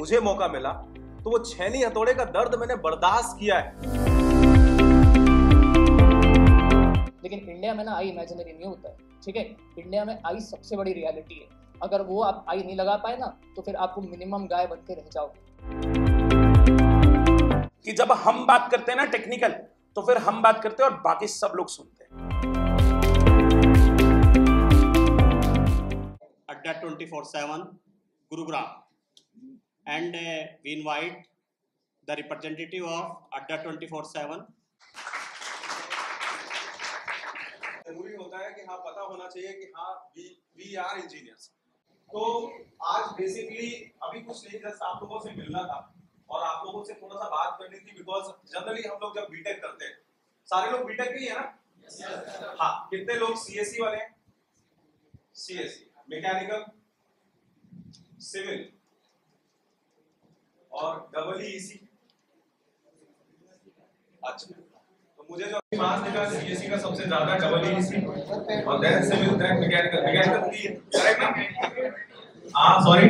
मुझे मौका मिला तो वो छैनी हथौड़े का दर्द मैंने बर्दाश्त किया है। लेकिन इंडिया में ना आई इमेजिनरी नहीं होता है, ठीक है। इंडिया में आई सबसे बड़ी रियलिटी है। अगर वो आप आई नहीं लगा पाए ना तो फिर आपको मिनिमम गाय बन के रह जाओगे। कि जब हम बात करते हैं ना टेक्निकल, तो फिर हम बात करते हैं और बाकी सब लोग सुनते हैं। Adda 24/7 Gurugram, and we invite the representative of Adda 24/7. जरूरी होता है कि हाँ पता होना चाहिए कि हाँ वी आर इंजीनियर्स। तो आज बेसिकली अभी कुछ नहीं, जस्ट आप लोगों से मिलना था और आप लोगों से थोड़ा सा बात करनी थी, बिकॉज जनरली हम लोग जब बीटेक करते हैं, सारे लोग बीटेक के ही है ना? हाँ, कितने लोग सीएससी वाले हैं? सीएससी, मैकेनिकल, सिविल और डबल ईसी। अच्छा, तो मुझे जो मार्क्स निकला सीएससी का सबसे ज्यादा, डबल ईसी और then civil, then mechanical. Mechanical की करेक्ट ना? हाँ सॉरी,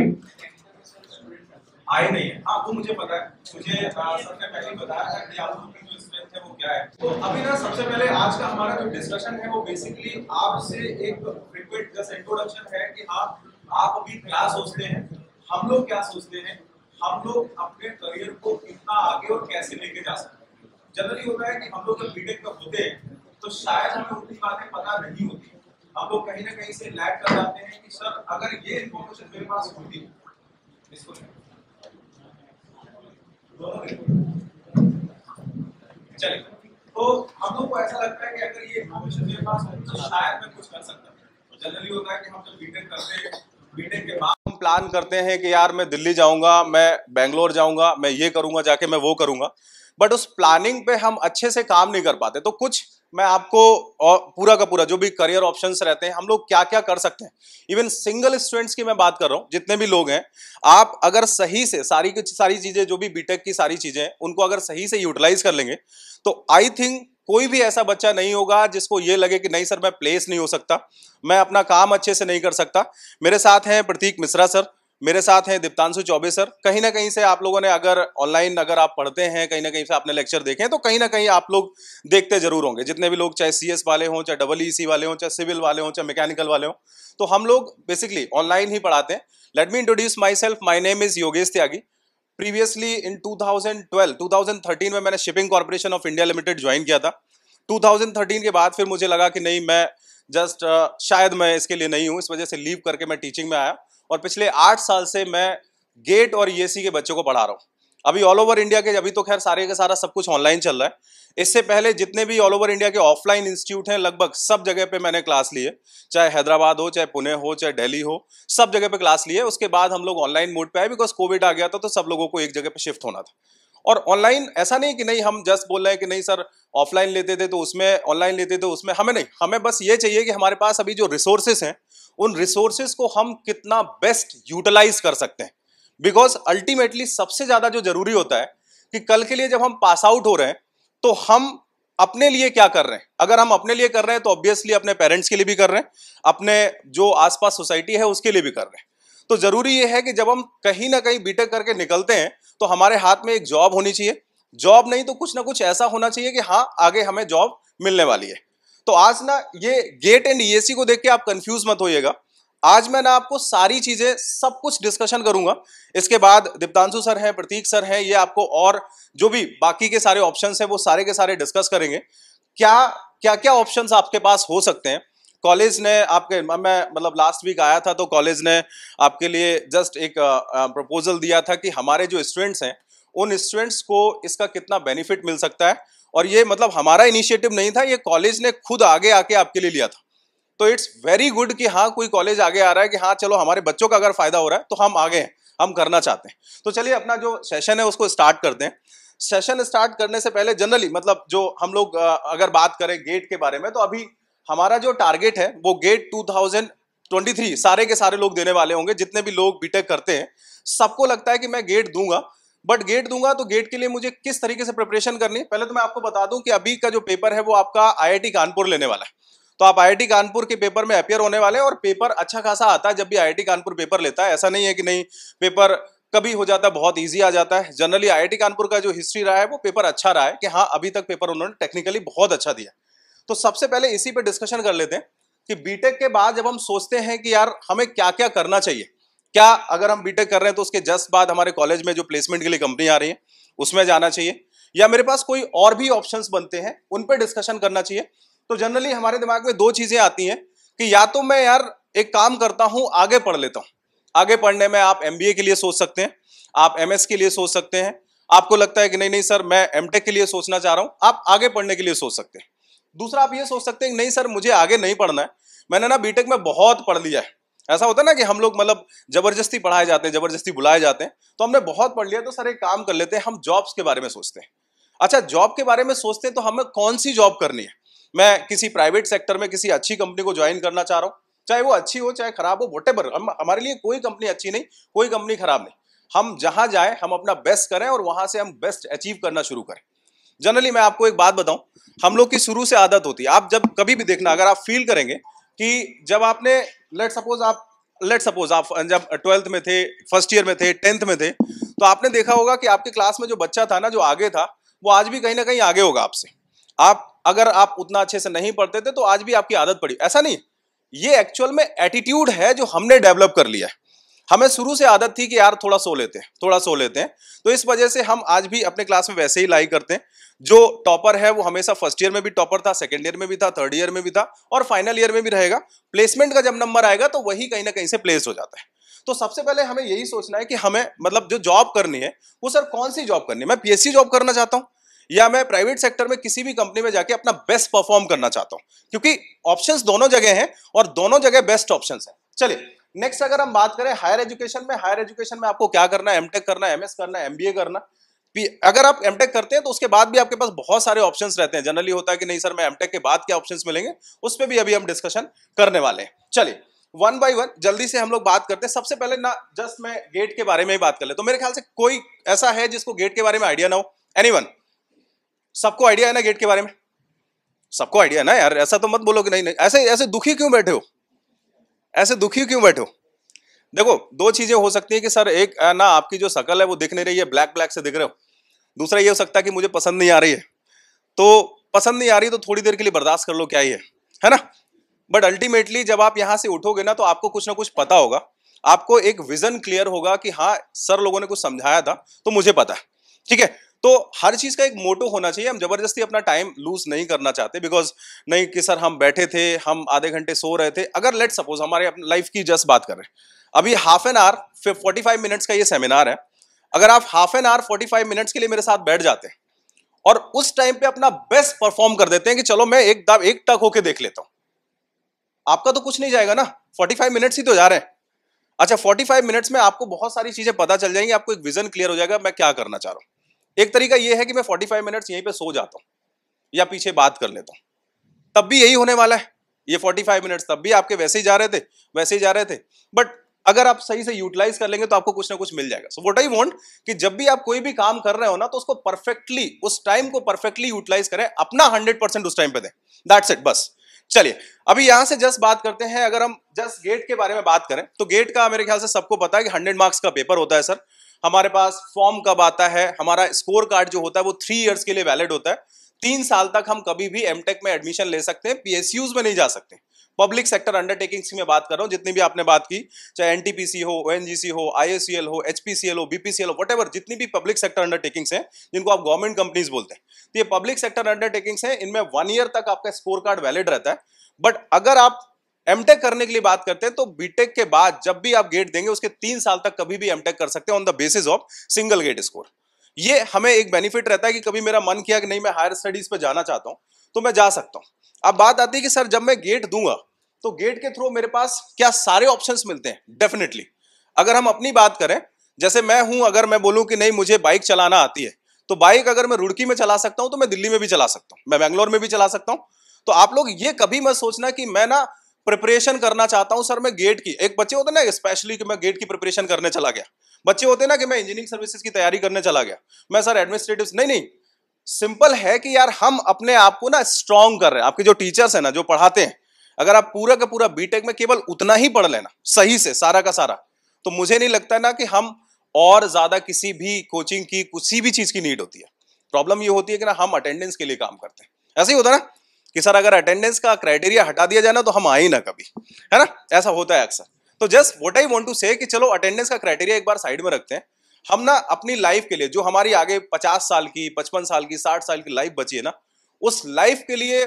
आई नहीं है। हाँ वो मुझे पता है, मुझे सबने पहले बताया था कि आप लोगों की जो स्ट्रेंथ है वो क्या है। तो अभी ना सबसे पहले आज का हमारा जो डिस्कशन है वो बेसिकली आपसे एक फ्रीक्वेंट जस्ट इंट्रोडक्शन है कि हाँ आप अभी क्या सोचते हैं, हम लोग क्या सोचते हैं, हम लोग अपने करियर को कितना आगे और कैसे लेके जा सकते हैं। जनरली होता है कि हम लोग जब बीटेक में होते हैं तो शायद हमें उतनी बातें पता नहीं होती, हम लोग कहीं ना कहीं से लैग कर जाते हैं कि सर अगर ये इन्फॉर्मेशन मेरे पास होती, इसको चलिए, तो हम लोग को ऐसा लगता है कि अगर ये इन्फॉर्मेशन मेरे पास होती तो शायद मैं कुछ कर सकता। जनरली होता है कि हम जब बीटेक करते हैं, बीटेक के बाद हम प्लान करते हैं कि यार मैं दिल्ली जाऊंगा, मैं बेंगलोर जाऊंगा, मैं ये करूंगा, जाके मैं वो करूंगा, बट उस प्लानिंग पे हम अच्छे से काम नहीं कर पाते। तो कुछ मैं आपको और पूरा का पूरा जो भी करियर ऑप्शंस रहते हैं, हम लोग क्या क्या कर सकते हैं, इवन सिंगल स्टूडेंट्स की मैं बात कर रहा हूं, जितने भी लोग हैं, आप अगर सही से सारी की सारी चीजें जो भी बीटेक की सारी चीजें हैं उनको अगर सही से यूटिलाइज कर लेंगे तो आई थिंक कोई भी ऐसा बच्चा नहीं होगा जिसको ये लगे कि नहीं सर मैं प्लेस नहीं हो सकता, मैं अपना काम अच्छे से नहीं कर सकता। मेरे साथ हैं प्रतीक मिश्रा सर, मेरे साथ हैं दीप्तांशु चौबे सर। कहीं ना कहीं से आप लोगों ने अगर ऑनलाइन अगर आप पढ़ते हैं, कहीं ना कहीं से आपने लेक्चर देखे हैं, तो कहीं ना कहीं आप लोग देखते जरूर होंगे, जितने भी लोग चाहे सीएस वाले हों, चाहे डबल ईसी वाले हों, चाहे सिविल वाले हों, चाहे मैकेनिकल वाले हों, तो हम लोग बेसिकली ऑनलाइन ही पढ़ाते हैं। Let me introduce myself, my name is Yogesh Tyagi. Previously in 2013 में मैंने shipping corporation of India limited join किया था। 2013 के बाद फिर मुझे लगा कि नहीं, मैं जस्ट शायद मैं इसके लिए नहीं हूँ, इस वजह से लीव करके मैं टीचिंग में आया और पिछले 8 साल से मैं गेट और ईएससी के बच्चों को पढ़ा रहा हूँ। अभी ऑल ओवर इंडिया के, अभी तो खैर सारे का सारा सब कुछ ऑनलाइन चल रहा है, इससे पहले जितने भी ऑल ओवर इंडिया के ऑफलाइन इंस्टीट्यूट हैं लगभग सब जगह पे मैंने क्लास ली है, चाहे हैदराबाद हो, चाहे पुणे हो, चाहे दिल्ली हो, सब जगह पे क्लास ली है। उसके बाद हम लोग ऑनलाइन मोड पे आए, बिकॉज कोविड आ गया था तो सब लोगों को एक जगह पे शिफ्ट होना था। और ऑनलाइन ऐसा नहीं कि नहीं हम जस्ट बोल रहे हैं कि नहीं सर ऑफलाइन लेते थे तो उसमें, ऑनलाइन लेते थे उसमें, हमें नहीं, हमें बस ये चाहिए कि हमारे पास अभी जो रिसोर्सेस हैं उन रिसोर्सेस को हम कितना बेस्ट यूटिलाइज कर सकते हैं। बिकॉज अल्टीमेटली सबसे ज्यादा जो जरूरी होता है कि कल के लिए जब हम पास आउट हो रहे हैं तो हम अपने लिए क्या कर रहे हैं। अगर हम अपने लिए कर रहे हैं तो ऑब्वियसली अपने पेरेंट्स के लिए भी कर रहे हैं, अपने जो आसपास सोसाइटी है उसके लिए भी कर रहे हैं। तो जरूरी ये है कि जब हम कहीं ना कहीं बीटेक करके निकलते हैं तो हमारे हाथ में एक जॉब होनी चाहिए, जॉब नहीं तो कुछ ना कुछ ऐसा होना चाहिए कि हाँ आगे हमें जॉब मिलने वाली है। तो आज ना ये गेट एंड ईएससी को देख के आप कंफ्यूज मत होइएगा, आज मैं ना आपको सारी चीजें सब कुछ डिस्कशन करूंगा। इसके बाद दीप्तांशु सर हैं, प्रतीक सर हैं, ये आपको और जो भी बाकी के सारे ऑप्शंस हैं वो सारे के सारे डिस्कस करेंगे। क्या क्या क्या ऑप्शंस आपके पास हो सकते हैं। कॉलेज ने आपके, मैं मतलब लास्ट वीक आया था तो कॉलेज ने आपके लिए जस्ट एक प्रपोजल दिया था कि हमारे जो स्टूडेंट्स हैं उन स्टूडेंट्स को इसका कितना बेनिफिट मिल सकता है। और ये मतलब हमारा इनिशिएटिव नहीं था, ये कॉलेज ने खुद आगे आके आपके लिए लिया था। तो इट्स वेरी गुड कि हाँ कोई कॉलेज आगे आ रहा है कि हाँ चलो हमारे बच्चों का अगर फायदा हो रहा है तो हम आगे हैं, हम करना चाहते हैं। तो चलिए अपना जो सेशन है उसको स्टार्ट करते हैं। सेशन स्टार्ट करने से पहले जनरली मतलब जो हम लोग अगर बात करें गेट के बारे में, तो अभी हमारा जो टारगेट है वो गेट 2023 सारे के सारे लोग देने वाले होंगे। जितने भी लोग बीटेक करते हैं सबको लगता है कि मैं गेट दूंगा, बट गेट दूंगा तो गेट के लिए मुझे किस तरीके से प्रिपरेशन करनी है। पहले तो मैं आपको बता दूं कि अभी का जो पेपर है वो आपका आईआईटी कानपुर लेने वाला है। तो आप आईआईटी कानपुर के पेपर में अपियर होने वाले हैं और पेपर अच्छा खासा आता है जब भी आईआईटी कानपुर पेपर लेता है। ऐसा नहीं है कि नहीं पेपर कभी हो जाता है बहुत इजी आ जाता है। जनरली आईआईटी कानपुर का जो हिस्ट्री रहा है वो पेपर अच्छा रहा है कि हाँ अभी तक पेपर उन्होंने टेक्निकली बहुत अच्छा दिया। तो सबसे पहले इसी पे डिस्कशन कर लेते हैं कि बीटेक के बाद जब हम सोचते हैं कि यार हमें क्या क्या करना चाहिए, क्या अगर हम बीटेक कर रहे हैं तो उसके जस्ट बाद हमारे कॉलेज में जो प्लेसमेंट के लिए कंपनी आ रही है उसमें जाना चाहिए, या मेरे पास कोई और भी ऑप्शंस बनते हैं उन पर डिस्कशन करना चाहिए। तो जनरली हमारे दिमाग में दो चीजें आती हैं कि या तो मैं यार एक काम करता हूं आगे पढ़ लेता हूं। आगे पढ़ने में आप एमबीए के लिए सोच सकते हैं, आप एमएस के लिए सोच सकते हैं, आपको लगता है कि नहीं नहीं सर मैं एमटेक के लिए सोचना चाह रहा हूं, आप आगे पढ़ने के लिए सोच सकते हैं। दूसरा आप ये सोच सकते हैं कि नहीं सर मुझे आगे नहीं पढ़ना है, मैंने ना बीटेक में बहुत पढ़ लिया है। ऐसा होता है ना कि हम लोग मतलब जबरदस्ती पढ़ाए जाते हैं, जबरदस्ती बुलाए जाते हैं, तो हमने बहुत पढ़ लिया तो सर एक काम कर लेते हैं, हम जॉब्स के बारे में सोचते हैं। अच्छा जॉब के बारे में सोचते हैं तो हमें कौन सी जॉब करनी है। मैं किसी प्राइवेट सेक्टर में किसी अच्छी कंपनी को ज्वाइन करना चाह रहा हूँ, चाहे वो अच्छी हो चाहे खराब हो, व्हाटएवर, हमारे लिए कोई कंपनी अच्छी नहीं, कोई कंपनी खराब नहीं, हम जहां जाए हम अपना बेस्ट करें और वहां से हम बेस्ट अचीव करना शुरू करें। जनरली मैं आपको एक बात बताऊं, हम लोग की शुरू से आदत होती है, आप जब कभी भी देखना, अगर आप फील करेंगे कि जब आपने लेट सपोज आप जब 12th में थे, फर्स्ट ईयर में थे, 10th में थे, तो आपने देखा होगा कि आपके क्लास में जो बच्चा था ना, जो आगे था, वो आज भी कहीं ना कहीं आगे होगा आपसे। अगर आप उतना अच्छे से नहीं पढ़ते थे तो आज भी आपकी आदत पड़ी, ऐसा नहीं। ये एक्चुअल में एटीट्यूड है जो हमने डेवलप कर लिया है। हमें शुरू से आदत थी कि यार थोड़ा सो लेते हैं, तो इस वजह से हम आज भी अपने क्लास में वैसे ही लाई करते हैं। जो टॉपर है वो हमेशा फर्स्ट ईयर में भी टॉपर था, सेकंड ईयर में भी था, थर्ड ईयर में भी था और फाइनल ईयर में भी रहेगा। प्लेसमेंट का जब नंबर आएगा तो वही कहीं ना कहीं से प्लेस हो जाता है। तो सबसे पहले हमें यही सोचना है कि हमें मतलब जो जॉब करनी है वो सर कौन सी जॉब करनी है। मैं पीएससी जॉब करना चाहता हूँ या मैं प्राइवेट सेक्टर में किसी भी कंपनी में जाके अपना बेस्ट परफॉर्म करना चाहता हूँ, क्योंकि ऑप्शंस दोनों जगह हैं और दोनों जगह बेस्ट ऑप्शंस हैं। चलिए नेक्स्ट अगर हम बात करें हायर एजुकेशन में आपको क्या करना है, एमटेक करना है, एमएस करना है, एमबीए करना। अगर आप एमटेक करते हैं तो उसके बाद भी आपके पास बहुत सारे ऑप्शंस रहते हैं। जनरली होता है कि नहीं सर मैं एमटेक के बाद क्या ऑप्शंस मिलेंगे, उस पर भी अभी हम डिस्कशन करने वाले हैं। चलिए वन बाय वन जल्दी से हम लोग बात करते हैं। सबसे पहले ना जस्ट मैं गेट के बारे में ही बात कर ले, तो मेरे ख्याल से कोई ऐसा है जिसको गेट के बारे में आइडिया ना हो? एनीवन? सबको आइडिया है ना गेट के बारे में? सबको आइडिया है ना यार, ऐसा तो मत बोलो कि नहीं। ऐसे दुखी क्यों बैठे हो? देखो दो चीजें हो सकती है कि सर एक ना आपकी जो शकल है वो दिख नहीं रही है, ब्लैक से दिख रहे हो। दूसरा ये हो सकता है कि मुझे पसंद नहीं आ रही है, तो पसंद नहीं आ रही तो थोड़ी देर के लिए बर्दाश्त कर लो, क्या ही है ना। बट अल्टीमेटली जब आप यहां से उठोगे ना तो आपको कुछ ना कुछ पता होगा, आपको एक विजन क्लियर होगा कि हाँ सर लोगों ने कुछ समझाया था तो मुझे पता है, ठीक है। तो हर चीज का एक मोटो होना चाहिए। हम जबरदस्ती अपना टाइम लूज नहीं करना चाहते, बिकॉज नहीं कि सर हम बैठे थे, हम आधे घंटे सो रहे थे। अगर लेट सपोज हमारे अपनी लाइफ की जस्ट बात कर रहे हैं, अभी हाफ एन आवर 45 मिनट्स का ये सेमिनार है, अगर आप हाफ एन आवर 45 मिनट्स के लिए मेरे साथ बैठ जाते हैं और उस टाइम पे अपना बेस्ट परफॉर्म कर देते हैं कि चलो मैं एक टक होके देख लेता हूं, आपका तो कुछ नहीं जाएगा ना, 45 मिनट्स ही तो जा रहे हैं। अच्छा 45 मिनट्स में आपको बहुत सारी चीजें पता चल जाएंगी, आपको एक विजन क्लियर हो जाएगा मैं क्या करना चाह रहा हूं। एक तरीका यह है कि मैं 45 मिनट्स यहीं पे सो जाता हूं या पीछे बात कर लेता हूं, तब भी यही होने वाला है। ये 45 मिनट्स तब भी आपके वैसे ही जा रहे थे, बट अगर आप सही से यूटिलाइज कर लेंगे तो आपको कुछ ना कुछ मिल जाएगा। सो व्हाट आई वांट कि जब भी आप कोई भी काम कर रहे हो ना तो उसको परफेक्टली, उस टाइम को परफेक्टली यूटिलाइज करें, अपना 100% उस टाइम पे दें, दैट्स इट बस। चलिए अभी यहां से जस्ट बात करते हैं। अगर हम जस्ट गेट के बारे में बात करें तो गेट का मेरे ख्याल से सबको पता है कि 100 मार्क्स का पेपर होता है सर। हमारे पास फॉर्म कब आता है, हमारा स्कोर कार्ड जो होता है वो 3 इयर्स के लिए वैलिड होता है। 3 साल तक हम कभी भी एमटेक में एडमिशन ले सकते हैं, पीएसयूज में नहीं जा सकते। पब्लिक सेक्टर अंडरटेकिंग्स की मैं बात कर रहा हूं, जितनी भी आपने बात की, चाहे एनटीपीसी हो, ओएनजीसी हो, आईएससीएल हो, एचपीसीएल हो, बीपीसीएल हो, व्हाटएवर, जितनी भी पब्लिक सेक्टर अंडरटेकिंग्स हैं जिनको आप गवर्नमेंट कंपनीज बोलते हैं, तो ये पब्लिक सेक्टर अंडरटेकिंग्स हैं, इनमें 1 ईयर तक आपका स्कोर कार्ड वैलिड रहता है। बट अगर आप एमटेक करने के लिए बात करते हैं तो बीटेक के बाद जब भी आप गेट देंगे उसके 3 साल तक कभी भी एमटेक कर सकते हैं on the basis of single GATE score. ये हमें एक बेनिफिट रहता है कि कभी मेरा मन किया कि नहीं मैं हायर स्टडीज पे जाना चाहता हूं तो मैं जा सकता हूं। अब बात आती है कि सर जब मैं गेट दूंगा तो गेट के थ्रू मेरे पास क्या सारे ऑप्शंस मिलते हैं? डेफिनेटली। अगर हम अपनी बात करें, जैसे मैं हूं, अगर मैं बोलूं कि नहीं मुझे बाइक चलाना आती है, तो बाइक अगर मैं रुड़की में चला सकता हूं तो मैं दिल्ली में भी चला सकता हूं, मैं बैंगलोर में भी चला सकता हूं। तो आप लोग ये कभी मत सोचना कि मैं ना प्रिपरेशन करना चाहता हूं सर मैं गेट की। एक बच्चे होते हैं ना स्पेशली कि मैं गेट की प्रिपरेशन करने चला गया, बच्चे होते हैं ना कि मैं इंजीनियरिंग सर्विसेज की तैयारी करने चला गया, मैं सर एडमिनिस्ट्रेटिव। नहीं, सिंपल है कि यार हम अपने आप को ना स्ट्रॉन्ग कर रहे हैं। आपके जो टीचर्स है ना जो पढ़ाते हैं, अगर आप पूरा का पूरा बीटेक में केवल उतना ही पढ़ लेना सही से सारा का सारा, तो मुझे नहीं लगता ना कि हम और ज्यादा किसी भी कोचिंग की किसी भी चीज की नीड होती है। प्रॉब्लम ये होती है कि ना हम अटेंडेंस के लिए काम करते हैं। ऐसे ही होता है ना कि सर अगर अटेंडेंस का क्राइटेरिया हटा दिया जाए ना तो हम आए ना कभी, है ना, ऐसा होता है अक्सर। तो just what I want to say कि चलो अटेंडेंस का क्राइटेरिया एक बार साइड में रखते हैं, हम ना अपनी लाइफ के लिए जो हमारी आगे 50 साल की, 55 साल की, 60 साल की लाइफ बची है ना, उस लाइफ के लिए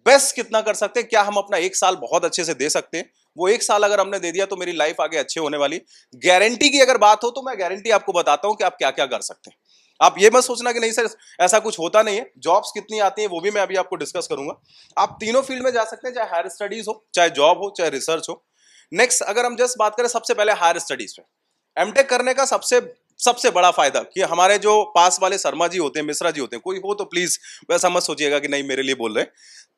बेस्ट कितना कर सकते हैं, क्या हम अपना एक साल बहुत अच्छे से दे सकते हैं। वो एक साल अगर हमने दे दिया तो मेरी लाइफ आगे अच्छे होने वाली। गारंटी की अगर बात हो तो मैं गारंटी आपको बताता हूं कि आप क्या क्या कर सकते हैं। आप ये मत सोचना कि नहीं सर ऐसा कुछ होता नहीं है। जॉब्स कितनी आती हैं वो भी मैं अभी आपको डिस्कस करूंगा। आप तीनों फील्ड में जा सकते हैं, चाहे हायर स्टडीज हो, चाहे जॉब हो, चाहे रिसर्च हो। नेक्स्ट अगर हम जस्ट बात करें सबसे पहले हायर स्टडीज पे, एमटेक करने का सबसे बड़ा फायदा कि हमारे जो पास वाले शर्मा जी होते हैं, मिश्रा जी होते हैं, कोई हो तो प्लीज वैसा मत सोचिएगा कि नहीं मेरे लिए बोल रहे।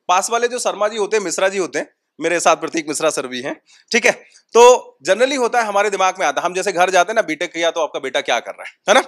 पास वाले जो शर्मा जी होते हैं, मिश्रा जी होते हैं, मेरे साथ प्रतीक मिश्रा सर भी हैं, ठीक है। तो जनरली होता है हमारे दिमाग में आता है, हम जैसे घर जाते हैं ना, बीटेक किया तो आपका बेटा क्या कर रहा है ना,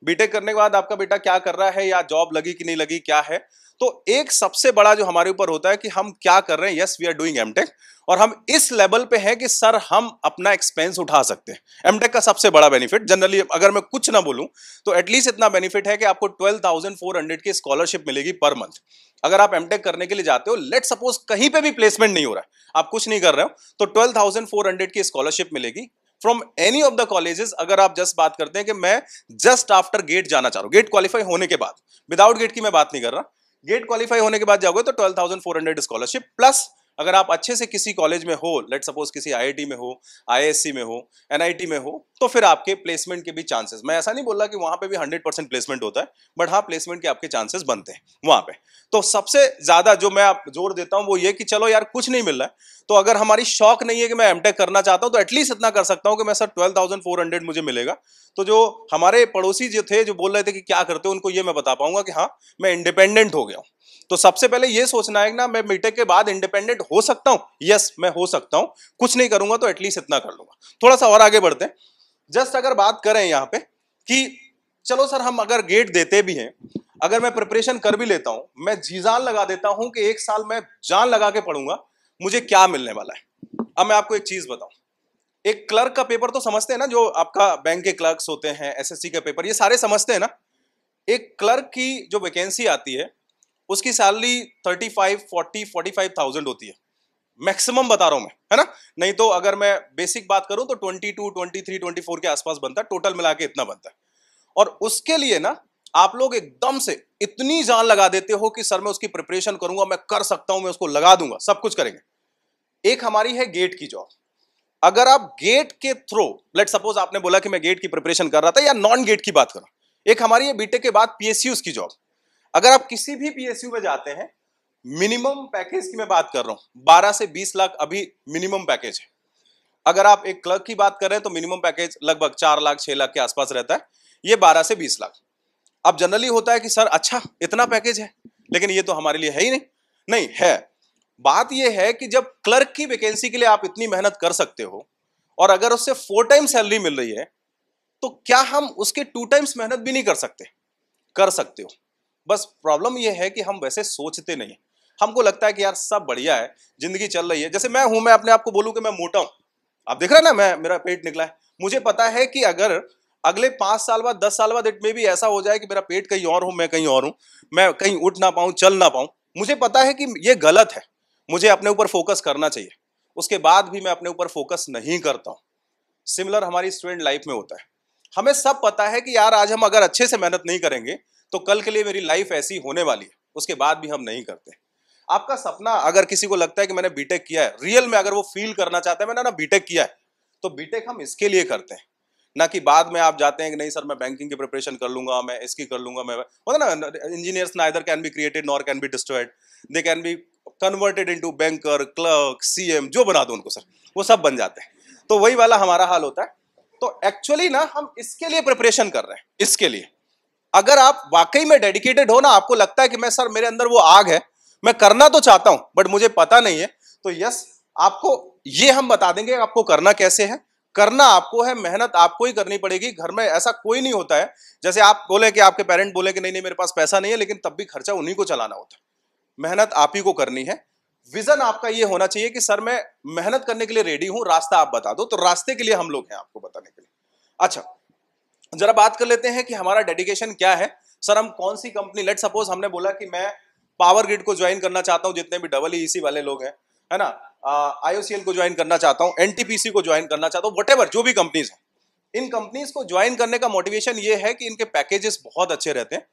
बीटेक करने के बाद आपका बेटा क्या कर रहा है, या जॉब लगी कि नहीं लगी, क्या है। तो एक सबसे बड़ा जो हमारे ऊपर होता है कि हम क्या कर रहे हैं। Yes we are doing MTech, और हम इस लेवल पे हैं कि सर हम अपना एक्सपेंस उठा सकते हैं। एमटेक का सबसे बड़ा बेनिफिट जनरली अगर मैं कुछ ना बोलूं तो एटलीस्ट इतना बेनिफिट है कि आपको 12,400 की स्कॉलरशिप मिलेगी पर मंथ। अगर आप एमटेक करने के लिए जाते हो, लेट सपोज कहीं पे भी प्लेसमेंट नहीं हो रहा है, आप कुछ नहीं कर रहे हो, तो 12,400 की स्कॉलरशिप मिलेगी from any of the colleges. अगर आप जस्ट बात करते हैं कि मैं जस्ट आफ्टर गेट जाना चाह रहा हूं, गेट क्वालिफाई होने के बाद, विदाउट गेट की मैं बात नहीं कर रहा, गेट क्वालिफाई होने के बाद जाओगे तो 12,400 स्कॉलरशिप प्लस अगर आप अच्छे से किसी कॉलेज में हो, लेट सपोज किसी आईआईटी में हो, आईएससी में हो, एनआईटी में हो, तो फिर आपके प्लेसमेंट के भी चांसेस, मैं ऐसा नहीं बोल रहा कि वहां पे भी 100% प्लेसमेंट होता है, बट हाँ प्लेसमेंट के आपके चांसेस बनते हैं वहां पे। तो सबसे ज्यादा जो मैं आप जोर देता हूं वो ये कि चलो यार कुछ नहीं मिल रहा है तो अगर हमारी शौक नहीं है कि मैं एमटेक करना चाहता हूं तो एटलीस्ट इतना कर सकता हूं कि मैं सर 12,400 मुझे मिलेगा। तो जो हमारे पड़ोसी जो थे जो बोल रहे थे कि क्या करते हो, उनको ये मैं बता पाऊंगा कि हाँ मैं इंडिपेंडेंट हो गया हूं। तो सबसे पहले ये सोचना है ना, मैं बीटेक के बाद इंडिपेंडेंट हो सकता हूं। यस मैं हो सकता हूं, कुछ नहीं करूंगा तो एटलीस्ट इतना कर लूंगा। थोड़ा सा और आगे बढ़ते हैं। जस्ट अगर बात करें यहां पे कि चलो सर हम अगर गेट देते भी हैं, अगर मैं प्रिपरेशन कर भी लेता हूं, मैं जी जान लगा देता हूं कि एक साल मैं जान लगा के पढ़ूंगा, मुझे क्या मिलने वाला है। अब मैं आपको एक चीज बताऊं, एक क्लर्क का पेपर तो समझते हैं ना, जो आपका बैंक के क्लर्क्स होते हैं, एसएससी का पेपर, ये सारे समझते हैं ना। एक क्लर्क की जो वैकेंसी आती है उसकी सैलरी 35, 40, 45,000 होती है मैक्सिमम, बता रहा हूं मैं, है ना। नहीं तो अगर मैं बेसिक बात करूं तो 22, 23, 24 के आसपास बनता है, टोटल मिला के इतना बनता है। और उसके लिए ना आप लोग एकदम से इतनी जान लगा देते हो कि सर मैं उसकी प्रिपरेशन करूंगा, मैं कर सकता हूं, मैं उसको लगा दूंगा, सब कुछ करेंगे। एक हमारी है गेट की जॉब। अगर आप गेट के थ्रू, लेट सपोज आपने बोला कि मैं गेट की प्रिपरेशन कर रहा था, या नॉन गेट की बात करूं, एक हमारी है बीटेक के बाद पीएसयू की जॉब। अगर आप किसी भी पीएसयू में जाते हैं, मिनिमम पैकेज की मैं बात कर रहा हूं, 12 से 20 लाख अभी मिनिमम पैकेज है। अगर आप एक क्लर्क की बात कर रहे हैं तो मिनिमम पैकेज लगभग 4 लाख 6 लाख के आसपास रहता है, ये 12 से 20 लाख। अब जनरली होता है कि सर अच्छा इतना पैकेज है, लेकिन ये तो हमारे लिए है ही नहीं। नहीं है, बात ये है कि जब क्लर्क की वैकेंसी के लिए आप इतनी मेहनत कर सकते हो और अगर उससे 4 टाइम सैलरी मिल रही है, तो क्या हम उसके 2 टाइम्स मेहनत भी नहीं कर सकते? कर सकते हो। बस प्रॉब्लम यह है कि हम वैसे सोचते नहीं। हमको लगता है कि यार सब बढ़िया है, जिंदगी चल रही है। जैसे मैं हूं, मैं अपने आप को बोलूं कि मैं मोटा हूं, आप देख रहे हैं ना, मेरा पेट निकला है। मुझे पता है कि अगर अगले 5 साल बाद, 10 साल बाद इट में भी ऐसा हो जाए कि मेरा पेट कहीं और हो, मैं कहीं और हूं, मैं कहीं उठ ना पाऊं, चल ना पाऊं, मुझे पता है कि ये गलत है, मुझे अपने ऊपर फोकस करना चाहिए। उसके बाद भी मैं अपने ऊपर फोकस नहीं करता हूं। सिमिलर हमारी स्टूडेंट लाइफ में होता है। हमें सब पता है कि यार आज हम अगर अच्छे से मेहनत नहीं करेंगे तो कल के लिए मेरी लाइफ ऐसी होने वाली है, उसके बाद भी हम नहीं करते। आपका सपना, अगर किसी को लगता है कि मैंने बीटेक किया है, रियल में अगर वो फील करना चाहता है मैंने ना बीटेक किया है, तो बीटेक हम इसके लिए करते हैं, ना कि बाद में आप जाते हैं कि नहीं सर मैं बैंकिंग की प्रिपरेशन कर लूंगा, मैं इसकी कर लूंगा। मैं होता ना, engineers neither can be created nor can be destroyed, they can be converted into banker, clerk, CM, जो बना दो उनको सर, वो सब बन जाते हैं। तो वही वाला हमारा हाल होता है। तो एक्चुअली ना हम इसके लिए प्रिपरेशन कर रहे हैं, इसके लिए। अगर आप वाकई में डेडिकेटेड हो ना, आपको लगता है कि मैं सर मेरे अंदर वो आग है, मैं करना तो चाहता हूं बट मुझे पता नहीं है, तो यस आपको ये हम बता देंगे आपको करना कैसे है। करना आपको है, मेहनत आपको ही करनी पड़ेगी। घर में ऐसा कोई नहीं होता है, जैसे आप बोले कि आपके पेरेंट बोले कि नहीं नहीं मेरे पास पैसा नहीं है, लेकिन तब भी खर्चा उन्हीं को चलाना होता है। मेहनत आप ही को करनी है। विजन आपका ये होना चाहिए कि सर मैं मेहनत करने के लिए रेडी हूं, रास्ता आप बता दो। तो रास्ते के लिए हम लोग हैं आपको बताने के लिए। अच्छा, जरा बात कर लेते हैं कि हमारा डेडिकेशन क्या है। सर हम कौन सी कंपनी, लेट सपोज हमने बोला कि मैं पावर ग्रिड को ज्वाइन करना चाहता हूं, जितने भी EEC वाले लोग हैं, है ना, IOCL को ज्वाइन करना चाहता हूं, NTPC को ज्वाइन करना चाहता हूं, व्हाटएवर जो भी कंपनीज हैं, इन कंपनीज को ज्वाइन करने का मोटिवेशन ये है कि इनके पैकेजेस बहुत अच्छे रहते हैं।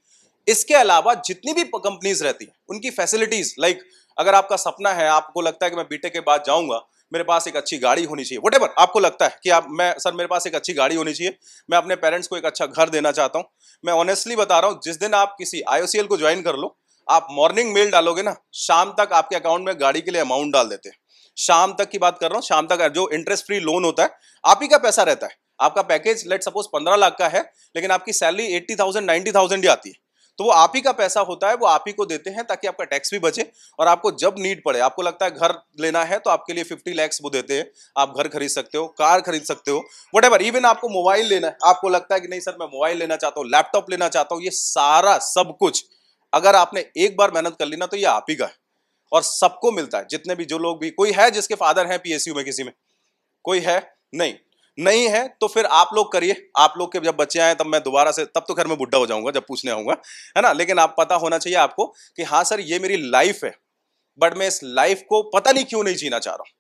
इसके अलावा जितनी भी कंपनीज रहती हैं उनकी फैसिलिटीज, लाइक अगर आपका सपना है, आपको लगता है कि मैं बीटेक के बाद जाऊंगा, मेरे पास एक अच्छी गाड़ी होनी चाहिए, व्हाटएवर आपको लगता है कि सर मेरे पास एक अच्छी गाड़ी होनी चाहिए, मैं अपने पेरेंट्स को एक अच्छा घर देना चाहता हूं, मैं ऑनेस्टली बता रहा हूं, जिस दिन आप किसी IOCL को ज्वाइन कर लो, आप मॉर्निंग मेल डालोगे ना, शाम तक आपके अकाउंट में गाड़ी के लिए अमाउंट डाल देते हैं। शाम तक की बात कर रहा हूं, शाम तक जो इंटरेस्ट फ्री लोन होता है, आप ही का पैसा रहता है। आपका पैकेज लेट सपोज 15 लाख का है, लेकिन आपकी सैलरी 80,000 90,000 ही आती है, तो वो आप ही का पैसा होता है, वो आप ही को देते हैं ताकि आपका टैक्स भी बचे, और आपको जब नीड पड़े, आपको लगता है घर लेना है तो आपके लिए 50 लाख वो देते हैं, आप घर खरीद सकते हो, कार खरीद सकते हो, व्हाटएवर, इवन आपको मोबाइल लेना है, आपको लगता है कि नहीं सर मैं मोबाइल लेना चाहता हूँ, लैपटॉप लेना चाहता हूँ, ये सारा सब कुछ अगर आपने एक बार मेहनत कर ली ना तो ये आप ही का है, और सबको मिलता है। जितने भी जो लोग भी, कोई है जिसके फादर हैं PSU में, किसी में कोई है? नहीं है तो फिर आप लोग करिए। आप लोग के जब बच्चे आए तब मैं दोबारा से, तब तो खैर मैं बुढ़ा हो जाऊंगा जब पूछने आऊंगा, है ना, लेकिन आप पता होना चाहिए आपको कि हाँ सर ये मेरी लाइफ है, बट मैं इस लाइफ को पता नहीं क्यों नहीं जीना चाह रहा हूं,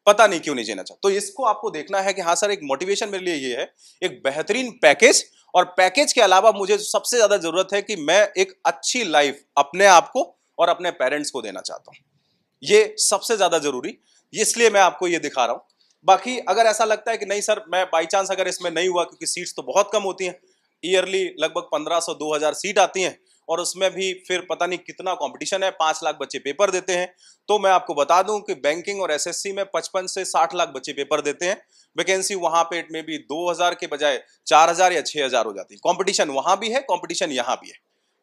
पता नहीं क्यों नहीं जीना चाहता। तो इसको आपको देखना है कि हाँ सर एक मोटिवेशन मेरे लिए ये है, एक बेहतरीन पैकेज, और पैकेज के अलावा मुझे सबसे ज्यादा जरूरत है कि मैं एक अच्छी लाइफ अपने आप को और अपने पेरेंट्स को देना चाहता हूं। ये सबसे ज्यादा जरूरी, इसलिए मैं आपको ये दिखा रहा हूं। बाकी अगर ऐसा लगता है कि नहीं सर मैं बाई चांस अगर इसमें नहीं हुआ, क्योंकि सीट्स तो बहुत कम होती हैं, ईयरली लगभग 1500 2000 सीट आती हैं, और उसमें भी फिर पता नहीं कितना कंपटीशन है, 5 लाख बच्चे पेपर देते हैं। तो मैं आपको बता दूं कि बैंकिंग और SSC में 55 से 60 लाख बच्चे पेपर देते हैं, वैकेंसी वहां पे में भी 2000 के बजाय 4000 या 6000 हो जाती है। कंपटीशन वहां भी है, कंपटीशन यहां भी है,